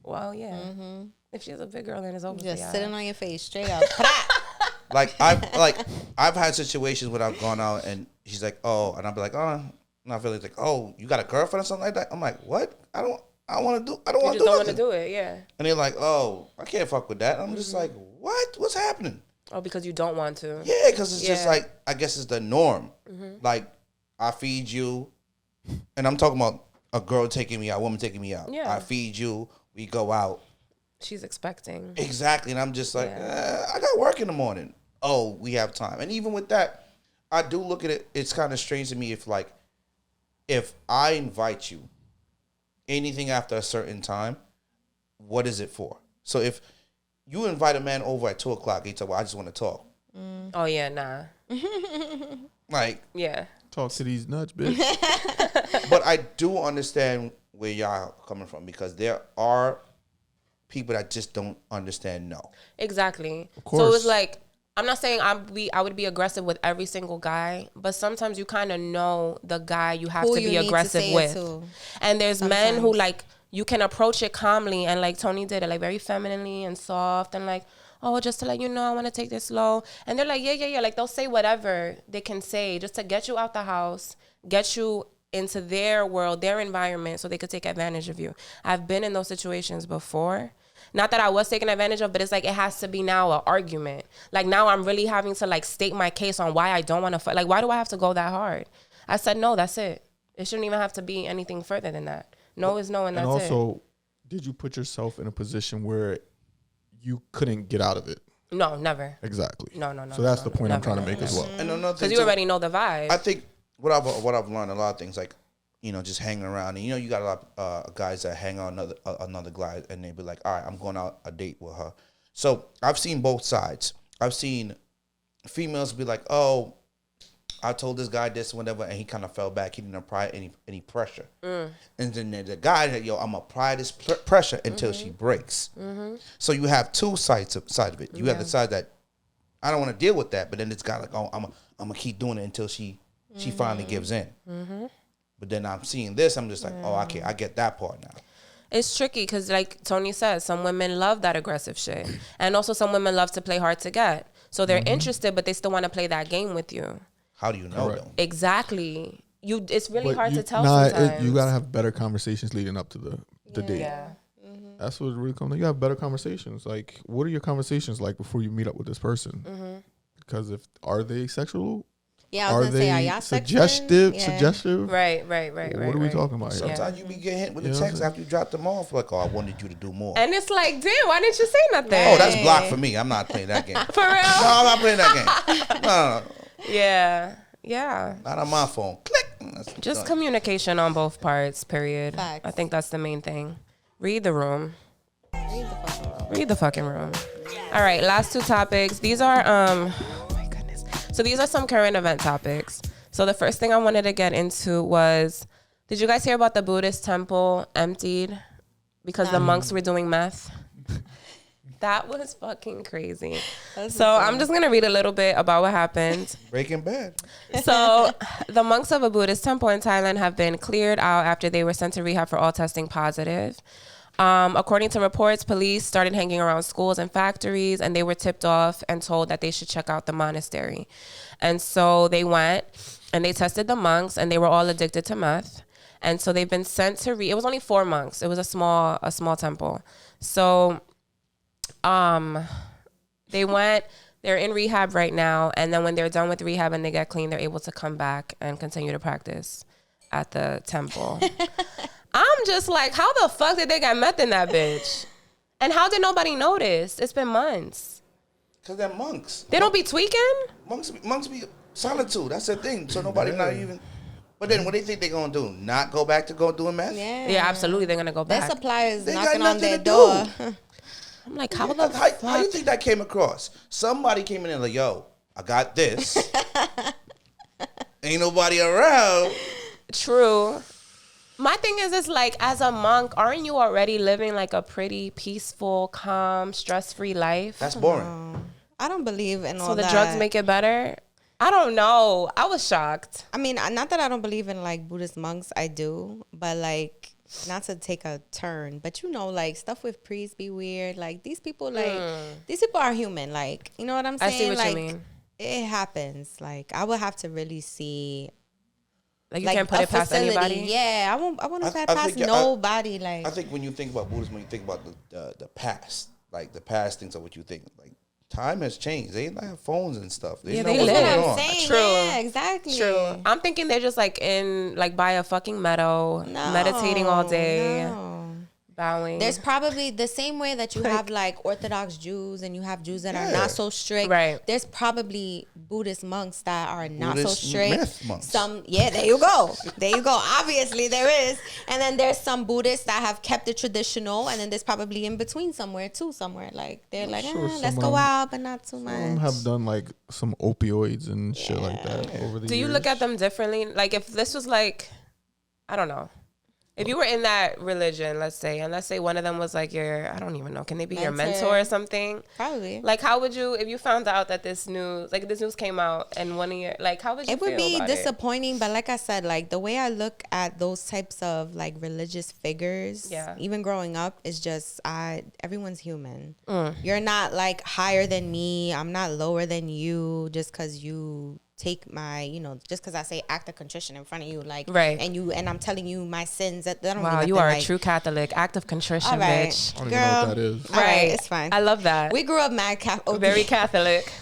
Well, yeah. Mm-hmm. If she's a big girl, then it's over. Just sitting on your face, straight up. I've had situations when I've gone out and she's like, oh, and I'll be like, oh, and I feel like, oh, you got a girlfriend or something like that. I'm like, what? I don't want to do it. Yeah. And they're like, oh, I can't fuck with that. I'm just like, what? What's happening? Oh, because you don't want to. Yeah, because it's just like, I guess it's the norm. Mm-hmm. Like, I feed you, and I'm talking about a girl taking me out, a woman taking me out. Yeah. I feed you, we go out. She's expecting. Exactly. And I'm just like, I got work in the morning. Oh, we have time. And even with that, I do look at it. It's kind of strange to me if I invite you anything after a certain time, what is it for? So if you invite a man over at 2:00, he tell, well, I just want to talk. Mm. Oh, yeah, nah. Like. Yeah. Talk to these nuts, bitch. But I do understand where y'all coming from because there are people that just don't understand no. Exactly. Of course. So it's like, I'm not saying I would be aggressive with every single guy, but sometimes you kind of know the guy you have to be aggressive with. And there's men who like, you can approach it calmly and like Toni did it, like very femininely and soft and like, oh, just to let you know, I want to take this slow. And they're like, yeah. Like they'll say whatever they can say just to get you out the house, get you into their world, their environment, so they could take advantage of you. I've been in those situations before. Not that I was taken advantage of, but it's like it has to be now an argument. Like now I'm really having to like state my case on why I don't want to fight. Like why do I have to go that hard? I said no, that's it. It shouldn't even have to be anything further than that. No is no, and that's it. And also, did you put yourself in a position where you couldn't get out of it? No, never. Exactly. No. So that's the point I'm trying to make as well. And another thing, because you already know the vibe. I think what I've learned a lot of things like, you know, just hanging around, and you know, you got a lot of guys that hang on another guy, and they be like, all right, I'm going out a date with her. So I've seen both sides. I've seen females be like, oh, I told this guy this, whatever, and he kind of fell back. He didn't apply any pressure. And then the guy that, yo, I'm gonna apply this pressure until she breaks. So you have two sides of it. You have the side that I don't want to deal with that, but then it's got like, oh, I'm gonna keep doing it until she finally gives in. But then I'm seeing this, I'm just like, oh, okay, I get that part now. It's tricky because, like Toni says, some women love that aggressive shit. And also some women love to play hard to get. So they're interested, but they still want to play that game with you. How do you know, though? Exactly. It's really hard to tell sometimes. You got to have better conversations leading up to the date. Yeah. That's what it really comes to. You have better conversations. Like, what are your conversations like before you meet up with this person? Because are they sexual? Yeah, I was gonna say, are y'all suggestive? Right. What are we talking about here? Sometimes you be getting hit with the text after you drop them off, like, oh, I wanted you to do more. And it's like, damn, why didn't you say nothing? Oh, that's blocked for me. I'm not playing that game. For real? No, I'm not playing that game. No. Yeah. Not on my phone. Click. Just communication on both parts, period. Facts. I think that's the main thing. Read the room. Read the fucking room. All right, last two topics. These are, so these are some current event topics. So the first thing I wanted to get into was, did you guys hear about the Buddhist temple emptied because the monks were doing meth? That was fucking crazy. So I'm just going to read a little bit about what happened. Breaking Bad. So the monks of a Buddhist temple in Thailand have been cleared out after they were sent to rehab for all testing positive. According to reports, police started hanging around schools and factories, and they were tipped off and told that they should check out the monastery. And so they went and they tested the monks, and they were all addicted to meth. And so they've been sent to it was only 4 monks. It was a small temple. So they're in rehab right now, and then when they're done with rehab and they get clean, they're able to come back and continue to practice at the temple. I'm just like, how the fuck did they get meth in that bitch? And how did nobody notice? It's been months. Because they're monks. They don't be tweaking? Monks be solitude. That's the thing. So nobody not even... But then what do they think they're going to do? Not go back to go doing meth? Yeah, absolutely. They're going to go back. Their suppliers They knocking got on their nothing to door. I'm like, how the fuck? How you think that came across? Somebody came in and like, yo, I got this. Ain't nobody around. True. My thing is, it's like, as a monk, aren't you already living like a pretty peaceful, calm, stress-free life? That's boring. I don't believe in all So the that. drugs make it better? I don't know. I was shocked. I mean, not that I don't believe in like Buddhist monks, I do, but like, not to take a turn, but you know, like stuff with priests be weird. Like these people, these people are human. Like, you know what I'm saying? I see what like, you mean. It happens. Like, I would have to really see. Like you can't put it past anybody? Yeah, I won't put it past nobody. Like, I think when you think about Buddhism, when you think about the past, like the past things are what you think. Like time has changed. They have phones and stuff. They know what's going on. True. Yeah, exactly. True. I'm thinking they're just like by a fucking meadow, meditating all day, bowing. There's probably the same way that you have like Orthodox Jews and you have Jews that are not so strict. Right. There's probably Buddhist monks that are not Buddhist so strict. Meth monks. There you go. There you go. Obviously there is. And then there's some Buddhists that have kept it traditional, and then there's probably in between somewhere. Like they're like, let's go out, but not too much. Some have done like some opioids and shit like that over the years. Do you look at them differently? Like if this was like, I don't know. If you were in that religion, let's say, and let's say one of them was like I don't even know, can they be your mentor or something? Probably. Like, how would you, if you found out that this news came out and one of your, like, how would you feel? It would be about disappointing, but like I said, like the way I look at those types of like religious figures, even growing up, is just, everyone's human. You're not like higher than me. I'm not lower than you just because you take my, just because I say act of contrition in front of you, like, right, and I'm telling you my sins. That don't wow, you are a true Catholic. Act of contrition, bitch. I don't even know what that is. Right, it's fine. I love that. We grew up mad Catholic. Very Catholic.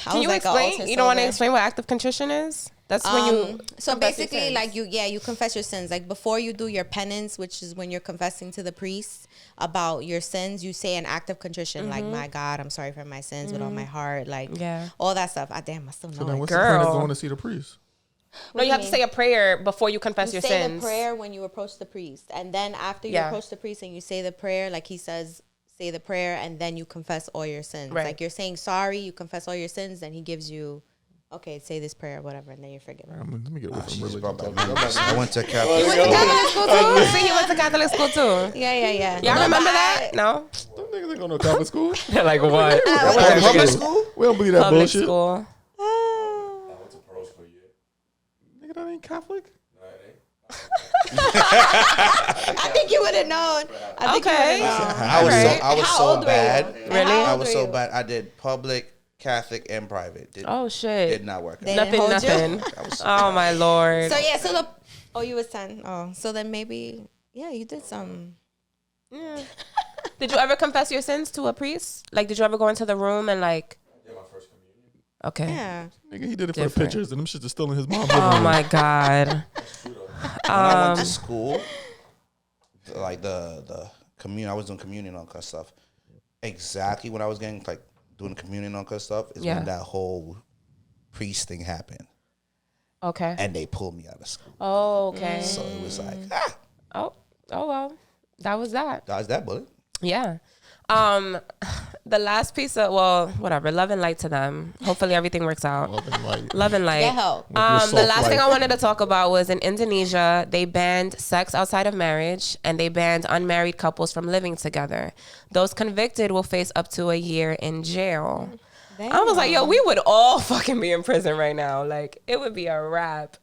Can you explain? You don't want to explain what act of contrition is? That's when you. So basically, like you confess your sins. Like before you do your penance, which is when you're confessing to the priest about your sins, you say an act of contrition, like, my God, I'm sorry for my sins with all my heart, like all that stuff. Damn, I still know. So then what's Girl. the point of going to see the priest? No, you have to say a prayer before you confess your sins. You say the prayer when you approach the priest, and then after you approach the priest and you say the prayer, like he says, say the prayer, and then you confess all your sins. Right. Like you're saying sorry, you confess all your sins, then he gives you, okay, say this prayer or whatever, and then you're forgiven. Let me get away from religion. I went to Catholic school. You went to Catholic school too? See, he went to Catholic school too. Yeah. Y'all remember that? No? Them niggas ain't going to Catholic school. They're like, what? public school? We don't believe that Public bullshit. School. I went to pro school, Nigga, that ain't Catholic. No, it ain't. I think you would have known. I was so bad. Really? I was so bad. I did public, Catholic, and private. Did not work out. Nothing. Oh my Lord. So you was 10. Oh, so then maybe you did some. Yeah. Did you ever confess your sins to a priest? Like, did you ever go into the room and like? I did my first communion. Okay. Yeah. Nigga, he did it for the pictures, and them shits are still in his mom's Oh my God. When I went to school, like the communion, I was doing communion on cuss stuff. Exactly when I was getting like doing communion on cuss stuff is when that whole priest thing happened. Okay. And they pulled me out of school. Oh, okay. So it was like, Oh well. That was that. dodge that bullet. Yeah. the last piece of, well, whatever, love and light to them. Hopefully everything works out. Love and light. Love and light. Get help. The last thing I wanted to talk about was in Indonesia, they banned sex outside of marriage and they banned unmarried couples from living together. Those convicted will face up to a year in jail. Damn. I was like, yo, we would all fucking be in prison right now. Like, it would be a wrap.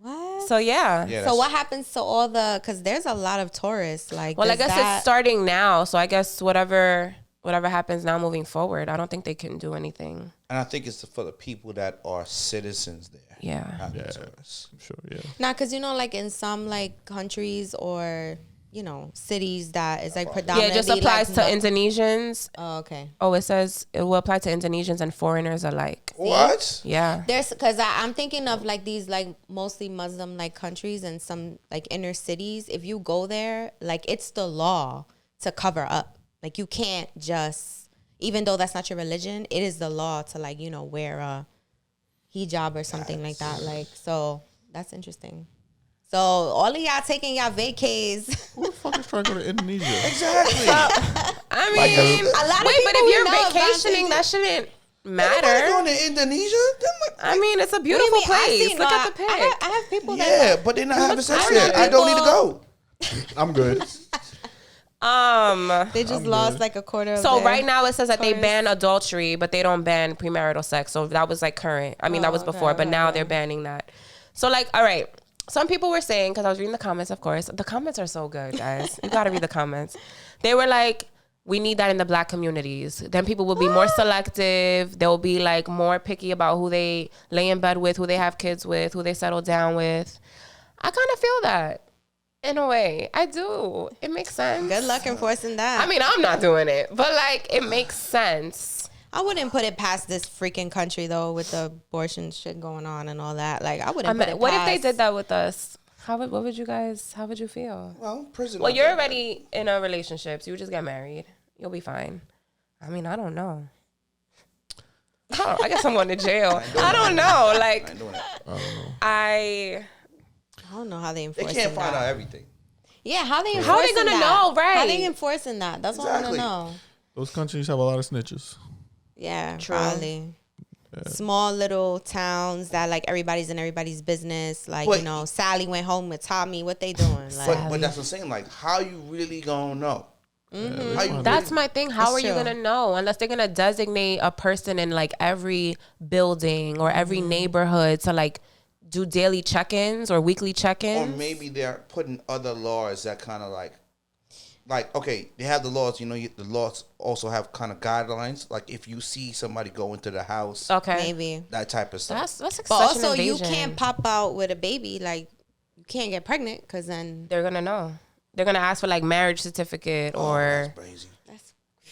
What? So, yeah. So what happens to all the, because there's a lot of tourists. Like, well, I guess it's starting now. So I guess whatever happens now moving forward, I don't think they can do anything. And I think it's for the people that are citizens there. Yeah. Sure, yeah. Nah, because, you know, like in some like countries or, you know, cities that is like predominantly. Yeah, it just applies like, to Indonesians. Oh, okay. Oh, it says it will apply to Indonesians and foreigners alike. What? Yeah. There's, because I'm thinking of like these like mostly Muslim like countries and some like inner cities. If you go there, like it's the law to cover up. Like you can't just, even though that's not your religion, it is the law to like, you know, wear a hijab or something like that. Like, so that's interesting. So all of y'all taking y'all vacays. Who the fuck is trying to go to Indonesia? Exactly. I mean, a lot of wait, people but if you're know vacationing, that shouldn't Everybody matter. going to Indonesia? I mean, it's a beautiful place. Look at the pic. I have people that. Yeah, but they're not having sex I know there. I don't need to go. I'm good. They just lost like a quarter of So their right now it says that they tourists. ban adultery, but they don't ban premarital sex. So that was like current. I mean, that was before, but now they're banning that. So like, all right. Some people were saying, because I was reading the comments, of course. The comments are so good, guys. You got to read the comments. They were like, we need that in the black communities. Then people will be more selective. They'll be like more picky about who they lay in bed with, who they have kids with, who they settle down with. I kind of feel that. In a way, I do. It makes sense. Good luck enforcing that. I mean, I'm not doing it, but like, it makes sense. I wouldn't put it past this freaking country though, with the abortion shit going on and all that. Like, I wouldn't put it what past. if they did that with us? How would you feel? Well, prison. Well, you're already in a relationship, so you just get married. You'll be fine. I mean, I don't know. Oh, I guess I'm going to jail. I don't know. Like, I don't know how they enforce. They can't find out everything. Yeah, how they How they gonna know, right? How they enforcing that? That's what I want to know. Those countries have a lot of snitches. Yeah, True. probably. Small little towns that like everybody's in everybody's business. Like, But- you know, Sally went home with Tommy. What they doing? Like, But that's what I'm saying. Like, how you really gonna know? How you That's really- my thing. How That's are you true. gonna know unless they're gonna designate a person in like every building or every neighborhood to like do daily check-ins or weekly Or check-ins? maybe they're putting other laws that kind of like, okay, they have the laws. You know, the laws also have kind of guidelines. Like if you see somebody go into the house, Okay, maybe. that type of stuff. that's But such also, an you invasion. can't pop out with a baby. Like, you can't get pregnant because then They're gonna know. They're gonna ask for like marriage certificate or. That's crazy.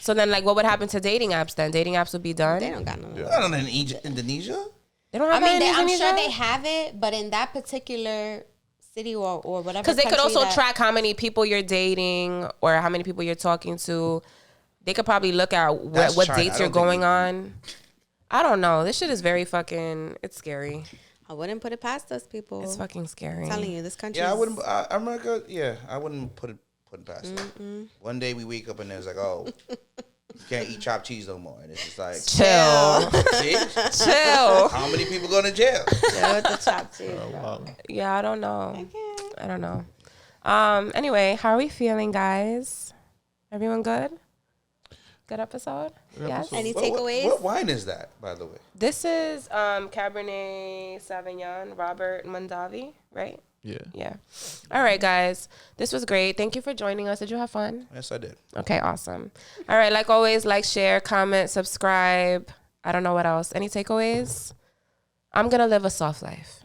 So then, like, what would happen to dating apps then? Dating apps would be done? they don't got no. I don't know in Indonesia. They don't I have mean, that in I'm sure Indonesia? they have it, but in that particular city or whatever. Because they could country also that- track how many people you're dating or how many people you're talking to. They could probably look at That's what China. dates I you're don't think going they- on. I don't know. This shit is very fucking. It's scary. I wouldn't put it past us, people. It's fucking scary. I'm telling you, this country. Yeah, I wouldn't. America. Yeah, I wouldn't put it past them. One day we wake up and there's like, oh, you can't eat chopped cheese no more, and it's just like, Chill. see, Chill. how many people going to jail? Yeah, with the chop cheese. Wow. Yeah, I don't know. I don't know. Anyway, how are we feeling, guys? Everyone good? Good episode? Yes. Any What takeaways? wine is that, by the way? This is Cabernet Sauvignon, Robert Mondavi, right? Yeah. Yeah. All right, guys. This was great. Thank you for joining us. Did you have fun? Yes, I did. Okay, awesome. All right, like always, like, share, comment, subscribe. I don't know what else. Any takeaways? I'm going to live a soft life.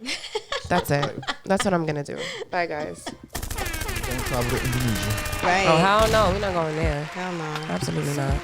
That's it. That's what I'm going to do. Bye, guys. Don't travel to Indonesia. Right. Oh, hell no. We're not going there. Hell no. Absolutely not.